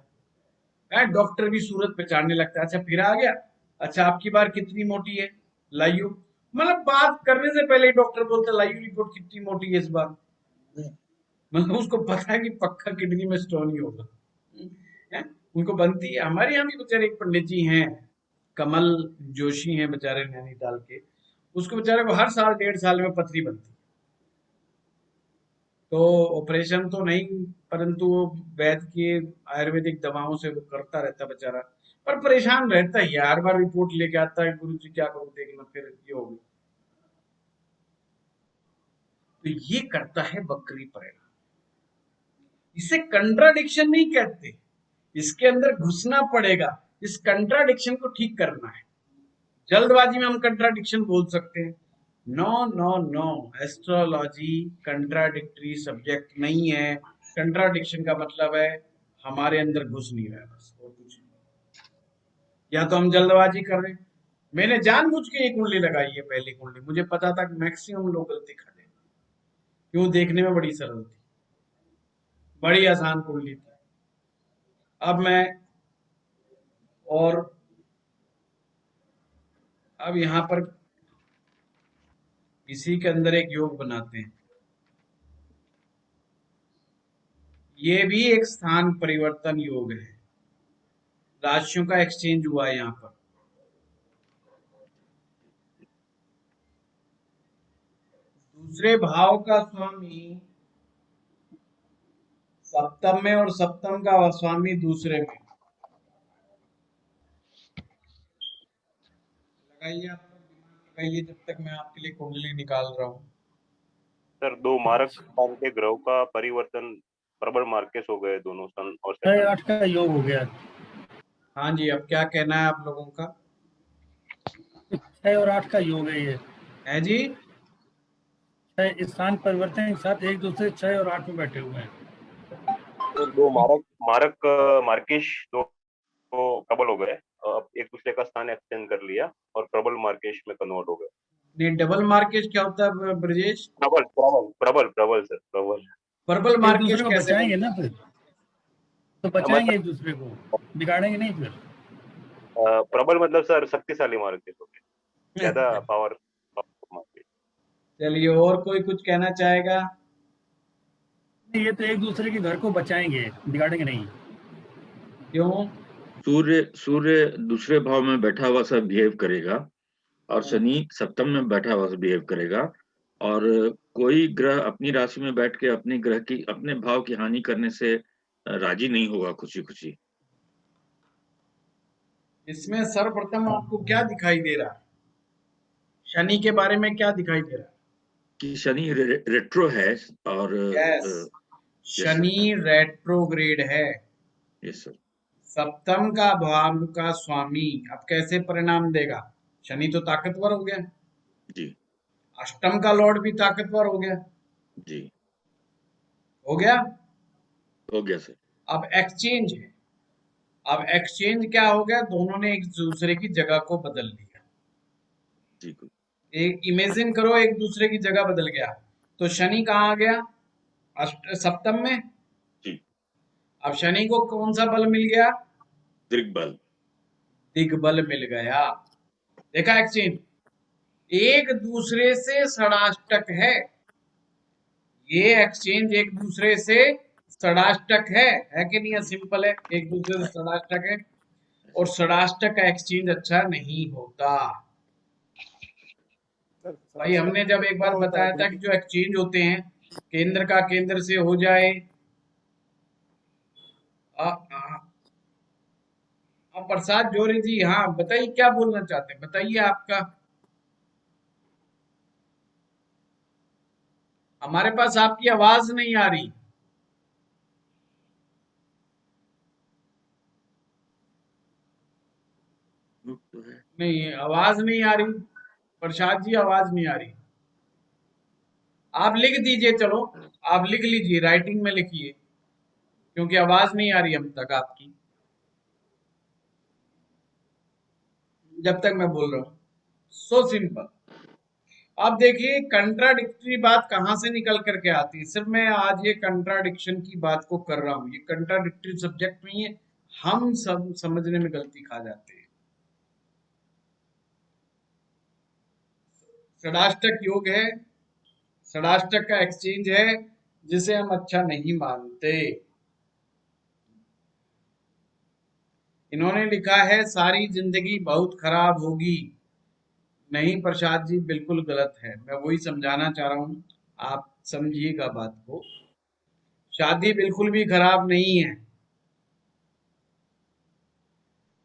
है। डॉक्टर भी सूरत पहचानने लगता है, अच्छा फिर आ गया, अच्छा आपकी बार कितनी मोटी है, लाइयो। मतलब बात करने से पहले ही डॉक्टर बोलता है लाइयो रिपोर्ट कितनी मोटी है इस बार। मतलब उसको पता है कि पक्का किडनी में स्टोन ही होगा। उनको बनती है। हमारे यहाँ भी बेचारे एक पंडित जी हैं, कमल जोशी हैं बेचारे नैनीताल के, उसको बेचारे को हर साल 1.5 साल में पथरी बनती है। तो ऑपरेशन तो नहीं, परंतु वो वैद्य की आयुर्वेदिक दवाओं से वो करता रहता बेचारा, पर परेशान रहता ही है, हर बार रिपोर्ट लेके आता है, गुरु जी क्या करूं, देखना फिर ये हो गया। तो ये करता है वक्री परिणाम। इसे कंट्राडिक्शन नहीं कहते, इसके अंदर घुसना पड़ेगा, इस कंट्राडिक्शन को ठीक करना है। जल्दबाजी में हम कंट्राडिक्शन बोल सकते हैं, no no no, astrology contradictory subject नहीं है। कंट्राडिक्शन का मतलब है हमारे अंदर घुस नहीं रहा है, बस और कुछ नहीं। या तो हम जल्दबाजी कर रहे हैं। मैंने जानबूझ के ये कुंडली लगाई है, पहली कुंडली, मुझे पता था कि मैक्सिमम लोग गलती कर देंगे, क्यों, देखने में बड़ी सरल थी, बड़ी आसान कुंडली थी। अब मैं और अब यहाँ पर इसी के अंदर एक योग बनाते हैं। ये भी एक स्थान परिवर्तन योग है, राशियों का एक्सचेंज हुआ है यहाँ पर। दूसरे भाव का स्वामी सप्तम में और सप्तम का स्वामी दूसरे में। लगाइए आप लोग, दिमाग लगाइए जब तक मैं आपके लिए कुंडली निकाल रहा हूँ। सर 2 मार्क स्थान के ग्रहों का परिवर्तन प्रबल मार्केस हो गए दोनों सन और 6-8 का योग हो गया। हाँ जी, अब क्या कहना है आप लोगों का? 6 और 8 का योग है ये। है जी, 6 स्थान परिवर्तन के साथ एक दूसरे 6 और 8 में बैठे हुए हैं। तो 2 मार्केश दो प्रबल हो गए, अब एक दूसरे का स्थान एक्सचेंज कर लिया और प्रबल मार्केश में कन्वर्ट हो गए। नहीं, डबल मार्केज क्या होता है ब्रजेश? प्रबल सर, प्रबल। प्रबल एक मार्केज दूसरे को कैसे बचाएंगे बनता ना, फिर तो बचाएंगे एक दूसरे को, बिगाड़ेंगे नहीं फिर। प्रबल मतलब सर शक्तिशाली मार्केट हो गए, ज्यादा पावर मार्केट। चलिए, और कोई कुछ कहना चाहेगा? ये तो एक दूसरे के घर को बचाएंगे, बिगाड़ेंगे नहीं। क्यों? सूर्य दूसरे भाव में बैठा हुआ सा बिहेव करेगा और शनि सप्तम में बैठा हुआ सा बिहेव करेगा, और कोई ग्रह अपनी राशि में बैठ के अपने भाव की हानि करने से राजी नहीं होगा खुशी खुशी। इसमें सर्वप्रथम आपको क्या दिखाई दे रहा है? शनि के बारे में क्या दिखाई दे रहा है? कि शनि रेट्रो है और यस, शनि रेट्रोग्रेड है। Yes sir. सप्तम का भाव का स्वामी अब कैसे परिणाम देगा? शनि तो ताकतवर हो गया जी, अष्टम का लॉर्ड भी ताकतवर हो गया जी, हो गया हो गया सर। अब एक्सचेंज है। अब एक्सचेंज क्या हो गया? दोनों ने एक दूसरे की जगह को बदल लिया। जी, एक इमेजिन करो, एक दूसरे की जगह बदल गया। तो शनि कहाँ आ गया? सप्तम में। जी। अब शनि को कौन सा बल मिल गया? दिग्बल। दिग्बल मिल गया। देखा एक्सचेंज, एक दूसरे से षडाष्टक है। ये एक्सचेंज एक दूसरे से षडाष्टक है कि नहीं? सिंपल है, एक दूसरे से षडाष्टक है, और षडाष्टक का एक्सचेंज अच्छा नहीं होता। भाई हमने जब एक बार बताया था कि जो एक्सचेंज होते हैं केंद्र का केंद्र से हो जाए, प्रसाद जोरी जी, हाँ बताइए क्या बोलना चाहते हैं, बताइए आपका। हमारे पास आपकी आवाज नहीं आ रही। नहीं, आवाज नहीं आ रही प्रसाद जी, आवाज नहीं आ रही। आप लिख दीजिए, चलो आप लिख लीजिए, राइटिंग में लिखिए, क्योंकि आवाज नहीं आ रही हम तक आपकी जब तक मैं बोल रहा हूं। So simple. अब देखिए कंट्राडिक्टरी बात कहां से निकल करके आती है। सिर्फ मैं आज ये कंट्राडिक्शन की बात को कर रहा हूं, ये कंट्राडिक्टरी सब्जेक्ट नहीं है, हम सब समझने में गलती खा जाते हैं। षडाष्टक योग है, षडाष्टक का एक्सचेंज है, जिसे हम अच्छा नहीं मानते। इन्होंने लिखा है सारी जिंदगी बहुत खराब होगी। नहीं प्रसाद जी, बिल्कुल गलत है। मैं वही समझाना चाह रहा हूँ, आप समझिएगा बात को। शादी बिल्कुल भी खराब नहीं है।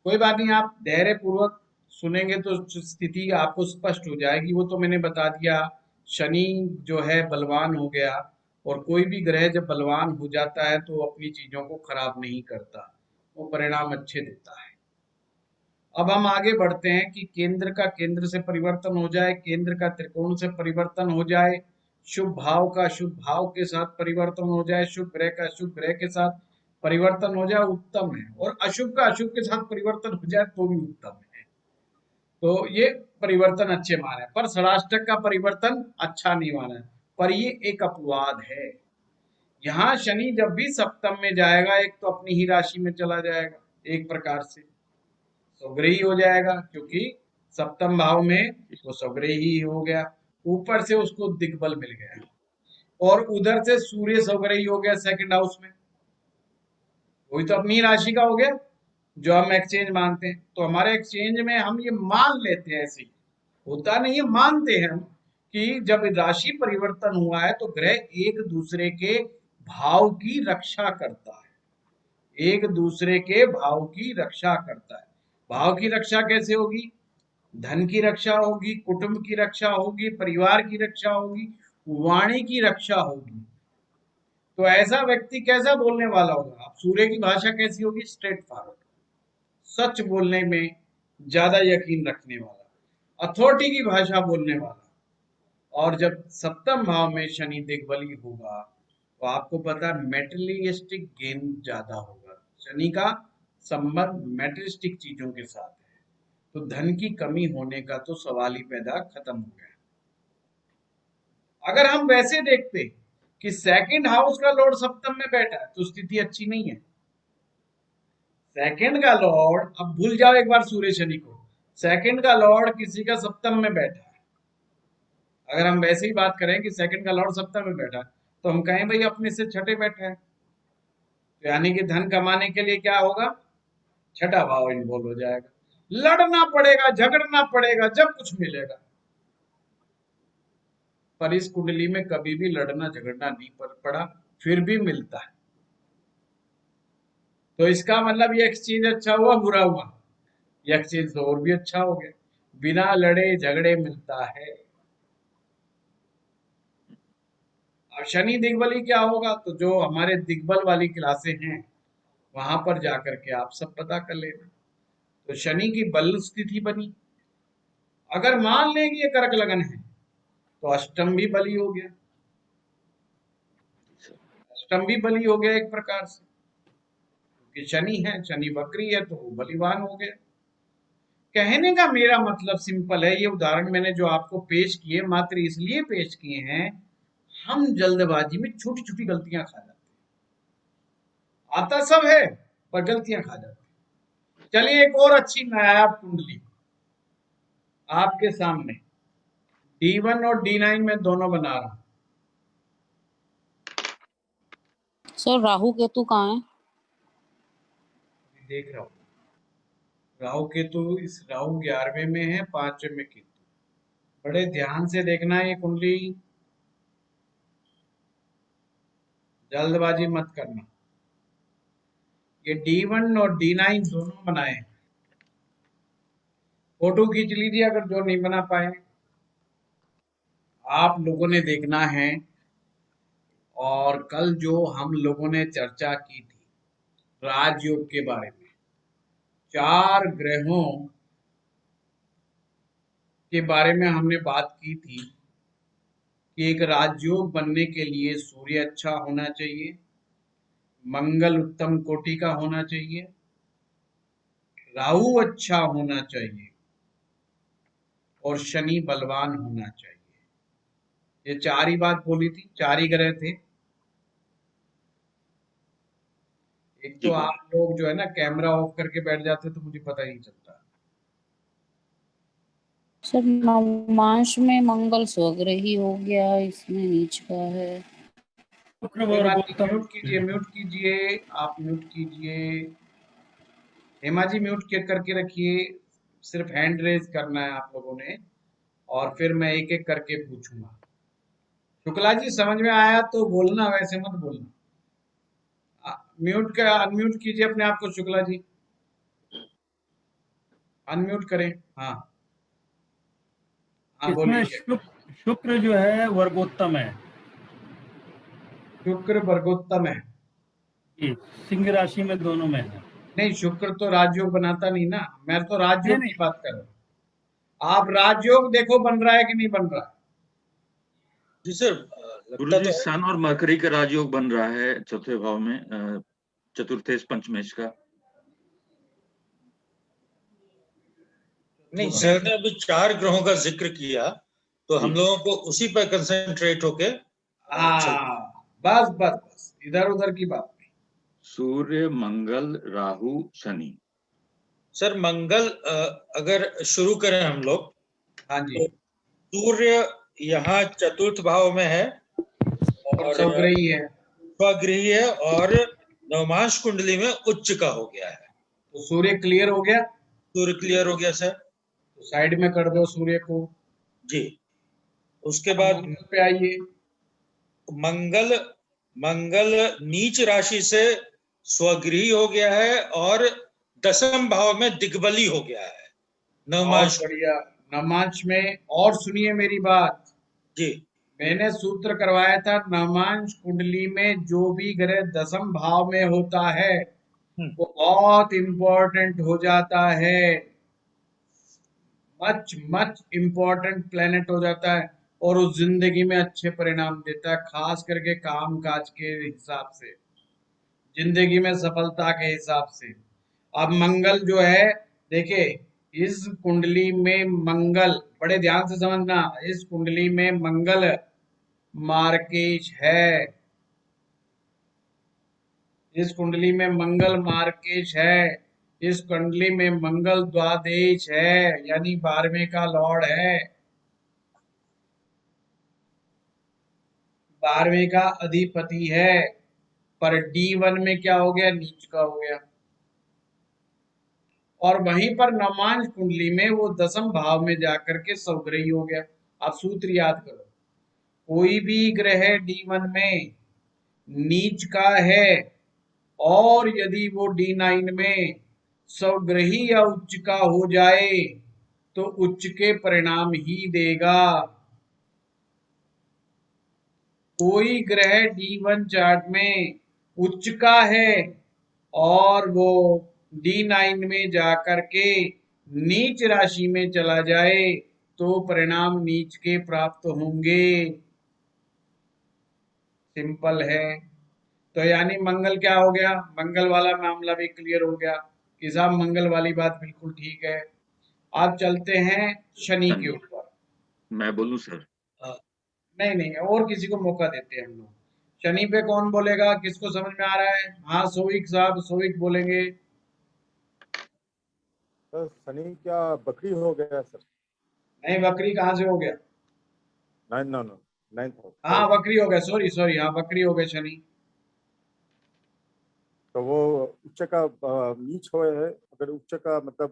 कोई बात नहीं, आप धैर्य पूर्वक सुनेंगे तो स्थिति आपको स्पष्ट हो जाएगी। वो तो मैंने बता दिया, शनि जो है बलवान हो गया, और कोई भी ग्रह जब बलवान हो जाता है तो अपनी चीजों को खराब नहीं करता, वो परिणाम अच्छे देता है। अब हम आगे बढ़ते हैं कि केंद्र का केंद्र से परिवर्तन हो जाए, केंद्र का त्रिकोण से परिवर्तन हो जाए, शुभ भाव का शुभ भाव के साथ परिवर्तन हो जाए, शुभ ग्रह का शुभ ग्रह के साथ परिवर्तन हो जाए, उत्तम है। और अशुभ का अशुभ के साथ परिवर्तन हो जाए तो भी उत्तम है। तो ये परिवर्तन अच्छे माने, पर षडाष्टक का परिवर्तन अच्छा नहीं माना, पर ये एक अपवाद है। यहाँ शनि जब भी सप्तम में जाएगा, एक तो अपनी ही राशि में चला जाएगा, एक प्रकार से स्वग्रही हो जाएगा, क्योंकि सप्तम भाव में वो स्वग्रही ही हो गया, ऊपर से उसको दिग्बल मिल गया, और उधर से सूर्य स्वग्रही हो गया सेकंड हाउस में, वही तो अपनी राशि का हो गया जो हम एक्सचेंज मानते हैं। तो हमारे एक्सचेंज में हम ये मान लेते हैं, ऐसे ही होता नहीं है, मानते हैं हम कि जब राशि परिवर्तन हुआ है तो ग्रह एक दूसरे के भाव की रक्षा करता है, एक दूसरे के भाव की रक्षा करता है। भाव की रक्षा कैसे होगी? धन की रक्षा होगी, कुटुंब की रक्षा होगी, परिवार की रक्षा होगी, वाणी की रक्षा होगी। तो ऐसा व्यक्ति कैसा बोलने वाला होगा? अब सूर्य की भाषा कैसी होगी? स्ट्रेट फॉरवर्ड, सच बोलने में ज्यादा यकीन रखने वाला, अथॉरिटी की भाषा बोलने वाला। और जब सप्तम भाव में शनि दिग्बली होगा तो आपको पता है मेटेरियलिस्टिक गेन ज्यादा होगा। शनि का संबंध मेटेरियलिस्टिक चीजों के साथ है, तो धन की कमी होने का तो सवाल ही पैदा खत्म हो गया। अगर हम वैसे देखते कि सेकंड हाउस का लॉर्ड सप्तम में बैठा है तो स्थिति अच्छी नहीं है। सेकंड का लॉर्ड, अब भूल जाओ एक बार सूर्य शनि को, सेकंड का लॉर्ड किसी का सप्तम में बैठा है। अगर हम वैसे ही बात करें कि सेकंड का लॉर्ड सप्तम में बैठा है तो हम कहें भाई अपने से छठे बैठा है, तो यानी कि धन कमाने के लिए क्या होगा? छठा भाव इन्वॉल्व हो जाएगा, लड़ना पड़ेगा, झगड़ना पड़ेगा, जब कुछ मिलेगा। पर इस कुंडली में कभी भी लड़ना झगड़ना नहीं पड़ा, फिर भी मिलता है। तो इसका मतलब ये एक्सचेंज अच्छा हुआ बुरा हुआ? ये एक्सचेंज तो और भी अच्छा हो गया, बिना लड़े झगड़े मिलता है। अब शनि दिग्बली क्या होगा? तो जो हमारे दिग्बल वाली क्लासें हैं वहां पर जाकर के आप सब पता कर लेना। तो शनि की बल स्थिति बनी, अगर मान लें कि ये कर्क लगन है तो अष्टम भी बली हो गया, अष्टम भी बली हो गया एक प्रकार से, क्योंकि शनि है, शनि वक्री है तो वो बलिवान हो गया। कहने का मेरा मतलब सिंपल है, ये उदाहरण मैंने जो आपको पेश किए मात्र इसलिए पेश किए हैं, हम जल्दबाजी में छोटी छोटी गलतियां खा जाते हैं, आता सब है पर गलतियां खा जाते हैं। चलिए एक और अच्छी नायाब कुंडली आपके सामने, D1 और D9 में दोनों बना रहा हूं। सर राहु केतु कहाँ है? देख रहा हूं, राहु केतु, इस राहु 11वें में है, 5वें में केतु। बड़े ध्यान से देखना ये कुंडली, जल्दबाजी मत करना। ये D1 और D9 दोनों बनाए, फोटो खींच लीजिए अगर जो नहीं बना पाए। आप लोगों ने देखना है, और कल जो हम लोगों ने चर्चा की थी राजयोग के बारे में, 4 ग्रहों के बारे में हमने बात की थी कि एक राजयोग बनने के लिए सूर्य अच्छा होना चाहिए, मंगल उत्तम कोटि का होना चाहिए, राहु अच्छा होना चाहिए, और शनि बलवान होना चाहिए। ये 4 ही बात बोली थी, 4 ही ग्रह थे। एक तो आप लोग जो है ना कैमरा ऑफ करके बैठ जाते तो मुझे पता ही नहीं चलता। सर नवमांश में मंगल स्वग्रही हो गया, इसमें नीच का है। म्यूट कीजिए, म्यूट कीजिए, आप म्यूट कीजिए। हेमा जी म्यूट करके रखिए, सिर्फ हैंड रेज करना है आप लोगों ने, और फिर मैं एक एक करके पूछूंगा। शुक्ला जी समझ में आया तो बोलना, वैसे मत बोलना। म्यूट का अनम्यूट कीजिए अपने आप को शुक्ला जी, अनम्यूट करें। हाँ हाँ इसमें बोलिए। शुक्र जो है वर्गोत्तम है। शुक्र वर्गोत्तम है। जी, सिंह राशि में दोनों में है। नहीं, शुक्र तो राजयोग बनाता नहीं ना, मैं तो नहीं राजयोग नहीं, की बात कर रहा हूँ। आप राजयोग देखो बन रहा है कि नहीं बन रहा। जी सर, गुरु लगता जी तो है। सन और मरकरी का राजयोग बन रहा है चौथे भाव में, चतुर्थेश पंचमेश का। नहीं, सर ने अभी 4 ग्रहों का जिक्र किया, तो हम जी। लोगों को उसी पर कंसंट्रेट होके चल। बस बस बस, इधर उधर की बात नहीं। सूर्य, मंगल, राहु, शनि। सर मंगल अगर शुरू करें हम लोग, हाँ जी। तो सूर्य यहाँ चतुर्थ भाव में है और और स्वग्रही है। स्वगृही है और नवमांश कुंडली में उच्च का हो गया है। तो सूर्य क्लियर हो गया। सूर्य क्लियर हो गया सर। तो साइड में कर दो सूर्य को। जी, उसके अब बाद मंगल पे आइए। मंगल मंगल नीच राशि से स्वगृही हो गया है और दसम भाव में दिग्बली हो गया है बहुत नवमांश। बढ़िया। नवमांश में, और सुनिए मेरी बात, जी, मैंने सूत्र करवाया था, नवमांश कुंडली में जो भी ग्रह दसम भाव में होता है वो बहुत इंपॉर्टेंट हो जाता है, मच मच इम्पोर्टेंट प्लेनेट हो जाता है, और उस जिंदगी में अच्छे परिणाम देता है, खास करके काम काज के हिसाब से, जिंदगी में सफलता के हिसाब से। अब मंगल जो है, देखिए इस कुंडली में मंगल, बड़े ध्यान से समझना, इस कुंडली में मंगल मार्केश है, इस कुंडली में मंगल मार्केश है, इस कुंडली में मंगल द्वादेश है, यानी 12वें का लॉर्ड है, 12वें का अधिपति है। पर D1 में क्या हो गया, नीच का हो गया। और वहीं पर नवमांश कुंडली में वो दसम भाव में जाकर के स्वग्रही हो गया। आप सूत्र याद करो, कोई भी ग्रह D1 में नीच का है और यदि वो D9 में स्वग्रही या उच्च का हो जाए तो उच्च के परिणाम ही देगा। कोई ग्रह D1 चार्ट में उच्च का है और वो D9 में जाकर के नीच राशि में चला जाए तो परिणाम नीच के प्राप्त होंगे। सिंपल है। तो यानी मंगल क्या हो गया, मंगल वाला मामला भी क्लियर हो गया कि साहब मंगल वाली बात बिल्कुल ठीक है। आप चलते हैं शनि के ऊपर। मैं बोलूं सर? नहीं नहीं, और किसी को मौका देते हैं हम लोग। शनि पे कौन बोलेगा, किसको समझ में आ रहा है? हाँ सोविक साहब, सोविक बोलेंगे। सर शनि क्या बकरी हो गया सर? नहीं, बकरी कहाँ से हो गया? Ninth house. हाँ बकरी हो गया, सॉरी सॉरी, हाँ बकरी हो गए शनि। तो वो उच्च का नीच हुए है, अगर उच्च का मतलब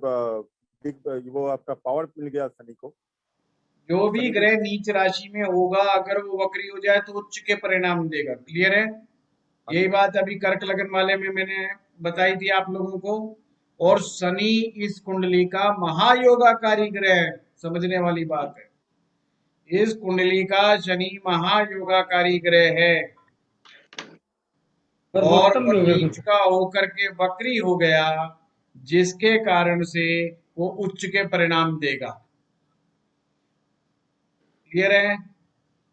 वो आपका पावर मिल गया शनि को। जो भी ग्रह नीच राशि में होगा अगर वो वक्री हो जाए तो उच्च के परिणाम देगा। क्लियर है? यही बात अभी कर्क लगन वाले में मैंने बताई थी आप लोगों को। और शनि इस कुंडली का महायोगाकारी ग्रह है, समझने वाली बात है। इस कुंडली का शनि महायोगाकारी ग्रह है और सर्वोत्तम वो भी हो गया नीच का होकर के वक्री हो गया, जिसके कारण से वो उच्च के परिणाम देगा। क्लियर है?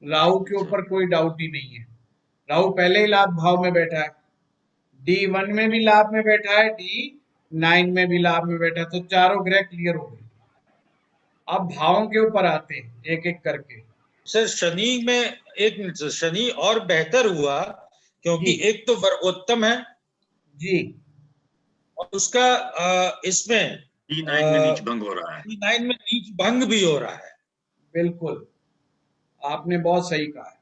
राहु के ऊपर कोई डाउट ही नहीं है। राहु पहले ही लाभ भाव में बैठा है, D1 में भी लाभ में बैठा है, D9 में भी लाभ में बैठा है, तो चारों ग्रह क्लियर हो गए। अब भावों के ऊपर आते हैं एक एक करके। सर शनि में एक मिनट सर, शनि और बेहतर हुआ क्योंकि एक तो वर्गोत्तम है जी, और उसका इसमें D9 में नीच भंग हो रहा है। D9 में नीच भंग भी हो रहा है। बिल्कुल, आपने बहुत सही कहा है।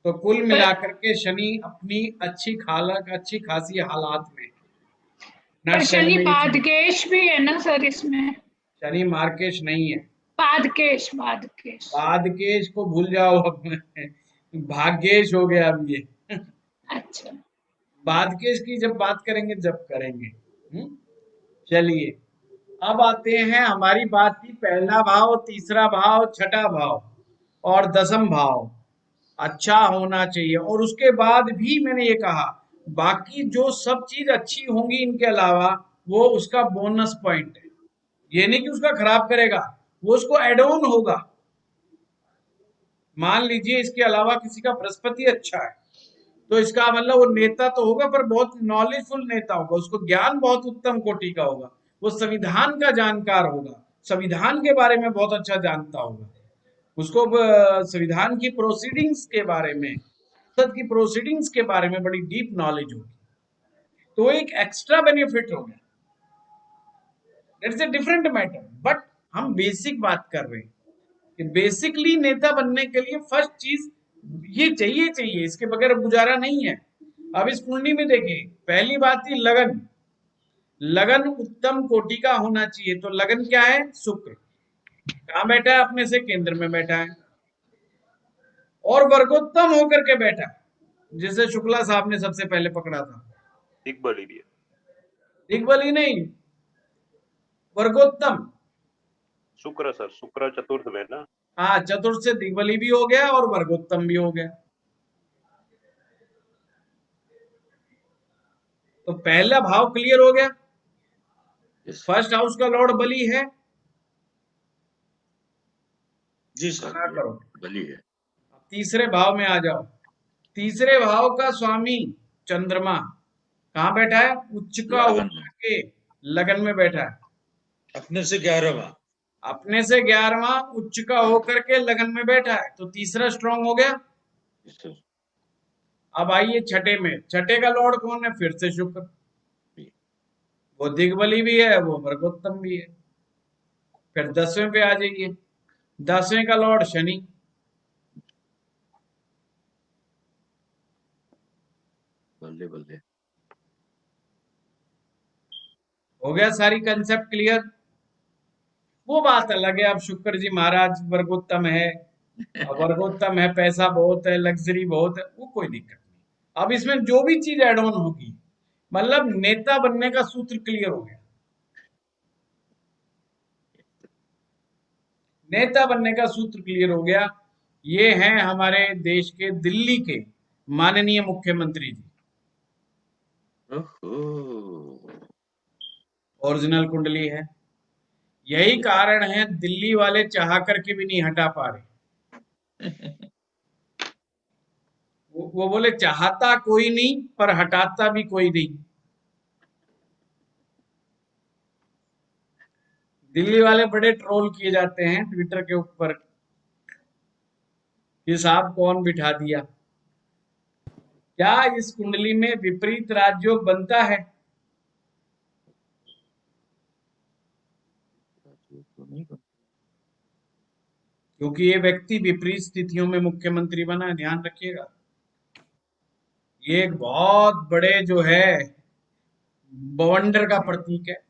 तो कुल मिलाकर के शनि अपनी अच्छी खासी हालात में नट शनि सेवन में ये चीज- पादकेश भी है ना सर इसमें? शनि मार्केश नहीं है, पादकेश पादकेश। पादकेश को भूल जाओ अब भाग्येश हो गया अब ये अच्छा पादकेश की जब बात करेंगे जब करेंगे। चलिए अब आते हैं, हमारी बात थी पहला भाव, तीसरा भाव, छठा भाव और दसम भाव अच्छा होना चाहिए, और उसके बाद भी मैंने ये कहा बाकी जो सब चीज अच्छी होंगी इनके अलावा वो उसका बोनस पॉइंट है, ये नहीं कि उसका खराब करेगा, वो उसको एड ऑन होगा। मान लीजिए इसके अलावा किसी का बृहस्पति अच्छा है तो इसका मतलब वो नेता तो होगा पर बहुत नॉलेजफुल नेता होगा, उसको ज्ञान बहुत उत्तम कोटि का होगा, वो संविधान का जानकार होगा, संविधान के बारे में बहुत अच्छा जानता होगा, उसको संविधान की प्रोसीडिंग्स के बारे में, संसद की प्रोसीडिंग्स के बारे में बड़ी डीप नॉलेज होगी, तो एक एक्स्ट्रा बेनिफिट हो गया, it's a different matter. But हम बेसिक बात कर रहे हैं कि बेसिकली नेता बनने के लिए फर्स्ट चीज ये चाहिए, इसके बगैर गुजारा नहीं है। अब इस कुंडली में देखिए, पहली बात थी लगन, लगन उत्तम कोटि का होना चाहिए, तो लगन क्या है? शुक्र कहां बैठा है? अपने से केंद्र में बैठा है, और वर्गोत्तम होकर के बैठा है, जिसे शुक्ला साहब ने सबसे पहले पकड़ा था। दिग्बली भी है, दिग्बली नहीं, वर्गोत्तम। शुक्र सर, शुक्र चतुर्थ में ना। हाँ, चतुर्थ से दिग्बली भी हो गया और वर्गोत्तम भी हो गया। तो पहला भाव क्लियर हो गया, फर्स्ट हाउस का लॉर्ड बली है जी सर, करो, बली है। तीसरे भाव में आ जाओ, तीसरे भाव का स्वामी चंद्रमा कहाँ बैठा है? उच्च का होकर के लगन में बैठा है, अपने से 11वां, अपने से 11वां उच्च का होकर के लगन में बैठा है, तो तीसरा स्ट्रांग हो गया। अब आइए छठे में, छठे का लॉर्ड कौन है? फिर से शुक्र, वो दिग्बली भी है, वो वर्गोत्तम भी है। फिर 10वें पे आ जाइए, 10वें का लॉर्ड शनि, बल्ले बल्ले, हो गया सारी कंसेप्ट क्लियर। वो बात अलग है, अब शुक्र जी महाराज वर्गोत्तम है, वर्गोत्तम है, पैसा बहुत है, लग्जरी बहुत है, वो कोई दिक्कत नहीं। अब इसमें जो भी चीज एड ऑन होगी, मतलब नेता बनने का सूत्र क्लियर हो गया, नेता बनने का सूत्र क्लियर हो गया। ये हैं हमारे देश के दिल्ली के माननीय मुख्यमंत्री जी, ओरिजिनल कुंडली है, यही कारण है दिल्ली वाले चाह करके भी नहीं हटा पा रहे। वो बोले चाहता कोई नहीं पर हटाता भी कोई नहीं। दिल्ली वाले बड़े ट्रोल किए जाते हैं ट्विटर के ऊपर, ये साहब कौन बिठा दिया। क्या इस कुंडली में विपरीत राजयोग बनता है? क्योंकि ये व्यक्ति विपरीत स्थितियों में मुख्यमंत्री बना है, ध्यान रखिएगा। ये एक बहुत बड़े जो है बवंडर का प्रतीक है,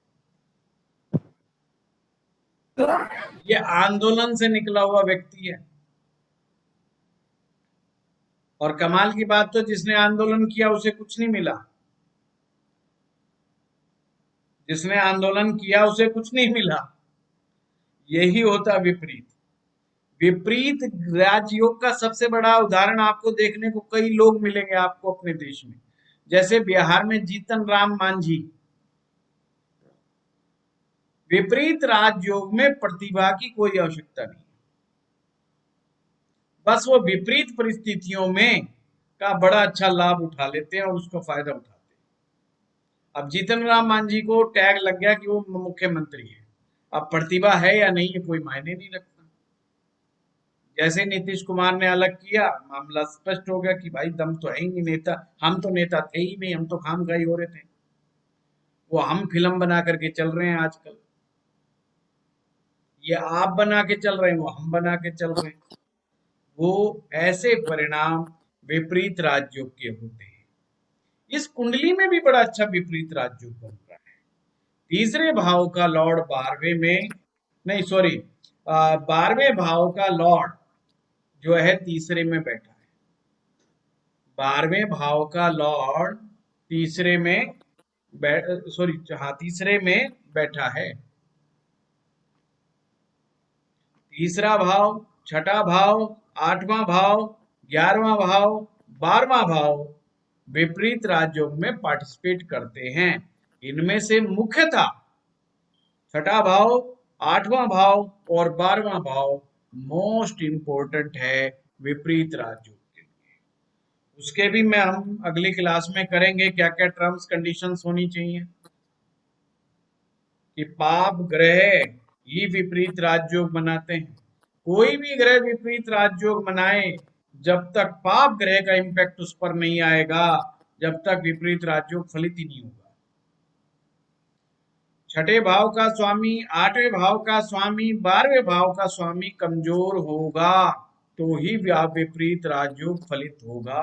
ये आंदोलन से निकला हुआ व्यक्ति है। और कमाल की बात तो जिसने आंदोलन किया उसे कुछ नहीं मिला, जिसने आंदोलन किया उसे कुछ नहीं मिला। यही होता विपरीत। विपरीत राजयोग का सबसे बड़ा उदाहरण आपको देखने को कई लोग मिलेंगे आपको अपने देश में, जैसे बिहार में जीतन राम मांझी। विपरीत राजयोग में प्रतिभा की कोई आवश्यकता नहीं, बस वो विपरीत परिस्थितियों में का बड़ा अच्छा लाभ उठा लेते हैं और उसका फायदा उठाते हैं। अब जीतन राम मांझी को टैग लग गया कि वो मुख्यमंत्री है, अब प्रतिभा है या नहीं है कोई मायने नहीं रखता। जैसे नीतीश कुमार ने अलग किया, मामला स्पष्ट हो गया कि भाई दम तो है ही नहीं, नेता हम तो नेता थे ही नहीं, हम तो खामखाई हो रहे थे। वो हम फिल्म बना करके चल रहे हैं आजकल, ये आप बना के चल रहे हैं, वो हम बना के चल रहे हैं। वो ऐसे परिणाम विपरीत राजयोग के होते हैं। इस कुंडली में भी बड़ा अच्छा विपरीत राजयोग बन रहा है। तीसरे भाव का लॉर्ड 12वें में, नहीं सॉरी, 12वें भाव का लॉर्ड जो है तीसरे में बैठा है। 12वें भाव का लॉर्ड तीसरे में तीसरे में बैठा है। तीसरा भाव, छठा भाव, 8वां भाव, 11वां भाव, 12वां भाव विपरीत राजयोग में पार्टिसिपेट करते हैं। इनमें से मुख्यतः छठा भाव, 8वां भाव और 12वां भाव मोस्ट इंपोर्टेंट है विपरीत राजयोग के लिए। उसके भी हम अगली क्लास में करेंगे क्या क्या टर्म्स कंडीशंस होनी चाहिए कि पाप ग्रह ही विपरीत राजयोग बनाते हैं। कोई भी ग्रह विपरीत राजयोग बनाए, जब तक पाप ग्रह का इंपैक्ट उस पर नहीं आएगा, जब तक विपरीत राजयोग फलित ही नहीं होगा। छठे भाव का स्वामी, 8वें भाव का स्वामी, 12वें भाव का स्वामी कमजोर होगा तो ही विपरीत राजयोग फलित होगा।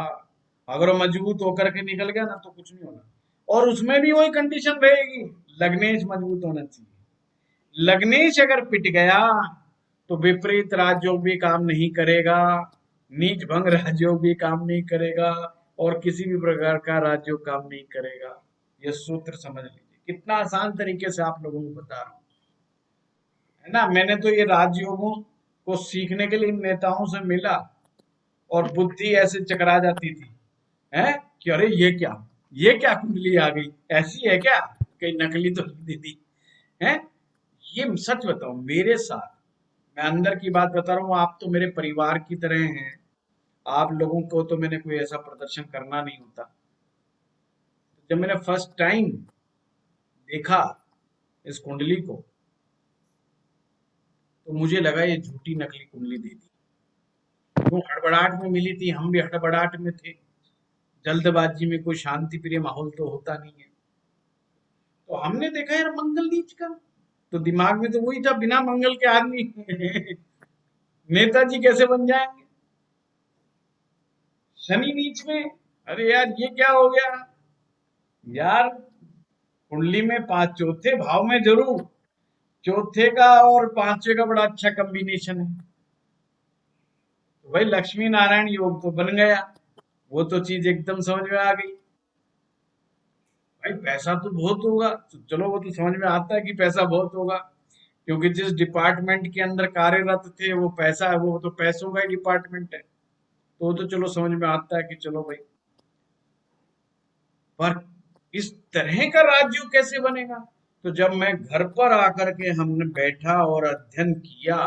अगर वो मजबूत होकर के निकल गया ना तो कुछ नहीं होना। और उसमें भी वही कंडीशन रहेगी, लग्नेश मजबूत होना चाहिए। लग्नेश अगर पिट गया तो विपरीत राजयोग भी काम नहीं करेगा, नीच भंग राजयोग भी काम नहीं करेगा और किसी भी प्रकार का राजयोग काम नहीं करेगा। ये सूत्र समझ लीजिए, कितना आसान तरीके से आप लोगों को बता रहा हूं, है ना। मैंने तो ये राजयोगों को सीखने के लिए इन नेताओं से मिला और बुद्धि ऐसे चकरा जाती थी, है कि अरे ये क्या कुंडली आ गई, ऐसी है क्या, कहीं नकली तो नहीं दे दी है। ये सच बताओ, मेरे साथ, मैं अंदर की बात बता रहा हूँ, आप तो मेरे परिवार की तरह हैं, आप लोगों को तो मैंने कोई ऐसा प्रदर्शन करना नहीं होता। जब मैंने फर्स्ट टाइम देखा इस कुंडली को तो मुझे लगा ये झूठी नकली कुंडली दे दी। वो हड़बड़ाहट में मिली थी, हम भी हड़बड़ाहट में थे, जल्दबाजी में कोई शांति प्रिय माहौल तो होता नहीं है। तो हमने देखा यार मंगल नीच का, तो दिमाग में तो वही था, बिना मंगल के आदमी नेताजी कैसे बन जाएंगे। शनि नीच में, अरे यार ये क्या हो गया यार। कुंडली में 5 चौथे भाव में जरूर, चौथे का और 5वें का बड़ा अच्छा कॉम्बिनेशन है, तो भाई लक्ष्मी नारायण योग तो बन गया। वो तो चीज एकदम समझ में आ गई। भाई पैसा तो बहुत होगा, तो चलो वो तो समझ में आता है कि पैसा बहुत होगा, क्योंकि जिस डिपार्टमेंट के अंदर कार्यरत थे वो पैसा है, वो तो पैसों का ही डिपार्टमेंट है, तो चलो समझ में आता है कि चलो भाई। पर इस तरह का राज्य कैसे बनेगा। तो जब मैं घर पर आकर के हमने बैठा और अध्ययन किया,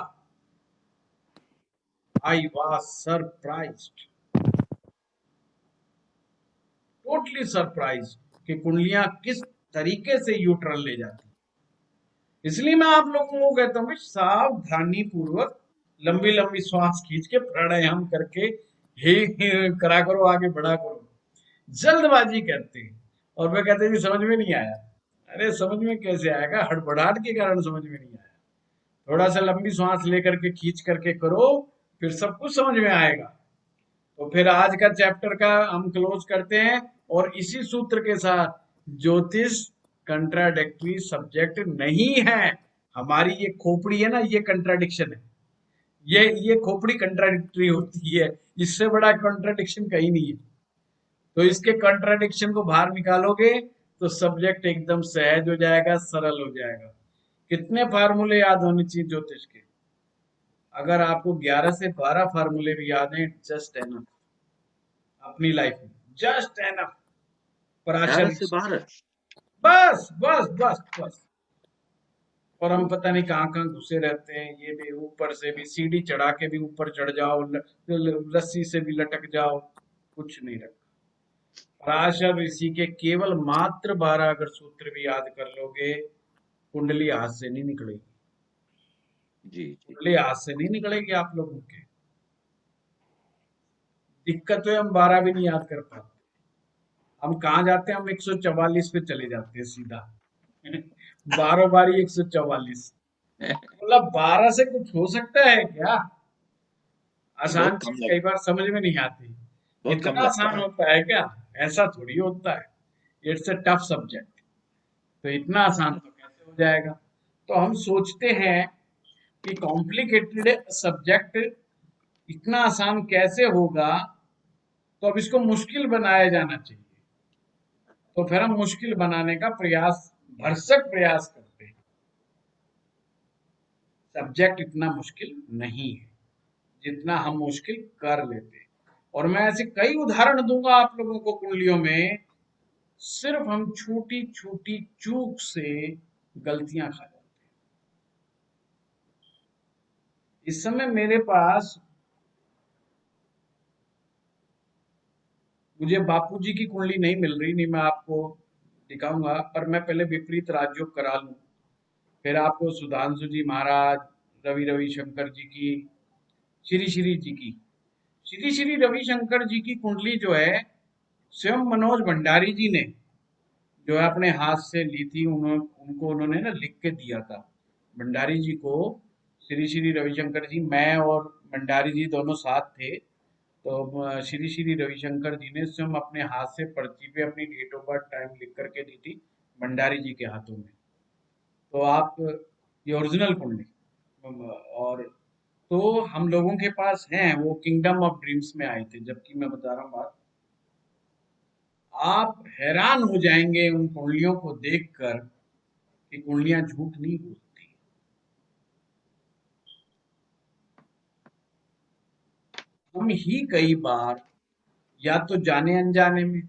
I was surprised, totally surprised कि कुंडलियां किस तरीके से यू टर्न ले जाती। इसलिए मैं आप लोगों को कहता हूँ सावधानी पूर्वक लंबी लंबी श्वास खींच के प्राणायाम करके हे करा करो, आगे बढ़ा करो। जल्दबाजी करते हैं और वे कहते हैं समझ में नहीं आया। अरे समझ में कैसे आएगा, हड़बड़ाहट के कारण समझ में नहीं आया। थोड़ा सा लंबी सांस लेकर के खींच करके करो, फिर सब कुछ समझ में आएगा। तो फिर आज का चैप्टर का हम क्लोज करते हैं और इसी सूत्र के साथ, ज्योतिष कंट्राडिक्टरी सब्जेक्ट नहीं है। हमारी ये खोपड़ी है ना, ये कंट्राडिक्शन है, ये खोपड़ी कंट्राडिक्टरी होती है, इससे बड़ा कंट्राडिक्शन कहीं नहीं है। तो इसके कंट्राडिक्शन को बाहर निकालोगे तो सब्जेक्ट एकदम सहज हो जाएगा, सरल हो जाएगा। कितने फार्मूले याद होने चाहिए ज्योतिष के? अगर आपको 11 से 12 फार्मूले भी याद हैं, जस्ट एनफ अपनी लाइफ में, जस्ट एनफ। पराशर से 12, बस बस बस बस। और हम पता नहीं कहाँ कहाँ घुसे रहते हैं। ये भी ऊपर से भी सीढ़ी चढ़ा के भी ऊपर चढ़ जाओ, रस्सी से भी लटक जाओ, कुछ नहीं रखा। पराशर ऋषि के केवल मात्र 12 अगर सूत्र भी याद कर लोगे, कुंडली हाथ से नहीं निकलेगी जी, कुंडली हाथ से नहीं निकलेगी आप लोगों के। दिक्कत है हम 12 भी नहीं याद कर पाते। हम कहाँ जाते हैं, हम 144 पे चले जाते हैं सीधा 12 बारी 144। मतलब 12 से कुछ हो सकता है क्या? आसान चीज कई बार समझ में नहीं आती। इतना आसान होता है क्या? ऐसा थोड़ी होता है। It's a tough subject. तो इतना आसान तो कैसे जाएगा। तो हम सोचते हैं कि कॉम्प्लिकेटेड सब्जेक्ट इतना आसान कैसे होगा, तो अब इसको मुश्किल बनाया जाना चाहिए। तो फिर हम मुश्किल बनाने का प्रयास, भरसक प्रयास करते हैं। सब्जेक्ट इतना मुश्किल नहीं है जितना हम मुश्किल कर लेते हैं। और मैं ऐसे कई उदाहरण दूंगा आप लोगों को कुंडलियों में, सिर्फ हम छोटी छोटी चूक से गलतियां खा जाते हैं। इस समय मेरे पास, मुझे बापूजी की कुंडली नहीं मिल रही, नहीं मैं आपको दिखाऊंगा, पर मैं पहले विपरीत राजयोग करा लूं, फिर आपको सुधांशु जी महाराज, रविशंकर जी की, श्री जी की, श्री रविशंकर जी की कुंडली जो है स्वयं मनोज भंडारी जी ने जो है अपने हाथ से ली थी, उन्होंने ना लिख के दिया था भंडारी जी को। श्री रविशंकर जी, मैं और भंडारी जी दोनों साथ थे, तो श्री रविशंकर जी ने स्वयं अपने हाथ से पर्ची पे अपनी डेट ऑफ बर्थ टाइम लिख करके दी थी भंडारी जी के हाथों में। तो आप ये ओरिजिनल कुंडली, और तो हम लोगों के पास हैं, वो किंगडम ऑफ ड्रीम्स में आए थे, जबकि मैं बता रहा हूँ बात, आप हैरान हो जाएंगे उन कुंडलियों को देखकर कि कुंडलियां झूठ नहीं बोलती। हम ही कई बार या तो जाने अनजाने में,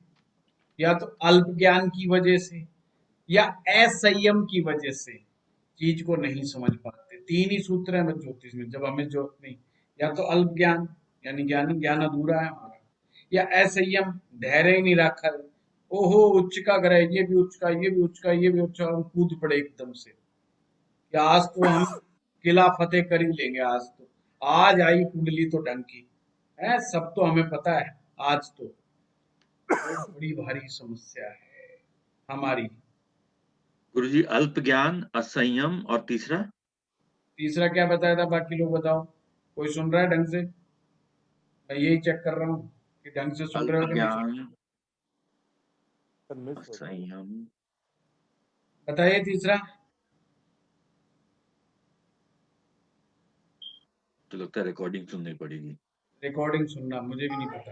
या तो अल्प ज्ञान की वजह से, या असंयम की वजह से चीज को नहीं समझ पाते। तीन ही सूत्र है ज्योतिष में, जब हमें जो नहीं, या तो अल्प ज्ञान यानी ज्ञान अधूरा है हमारा, या असंयम, धैर्य ही नहीं रखा, ओहो उच्च का ग्रह, ये भी उच्च का, ये भी उच्च का, ये भी उच्च का, हम कूद पड़े एकदम से कि आज तो हम किला फतेह कर ही लेंगे, आज आई कुंडली तो ढंग की है, सब तो हमें पता है आज तो बड़ी भारी समस्या है हमारी। गुरुजी, अल्प ज्ञान, असंयम और तीसरा क्या बताया था, बाकी लोग बताओ, कोई सुन रहा है ढंग से? मैं यही चेक कर रहा हूँ कि ढंग से सुन रहे हो कि नहीं। असंयम, बताइए तीसरा। तो लगता है रिकॉर्डिंग सुननी पड़ेगी। रिकॉर्डिंग सुनना, मुझे भी नहीं पता।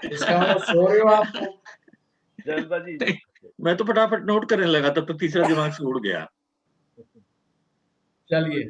इसका मतलब सो रहे हो आप तो। जल्दबाजी, मैं तो फटाफट नोट करने लगा, तब तो तीसरा दिमाग से उड़ गया। चलिए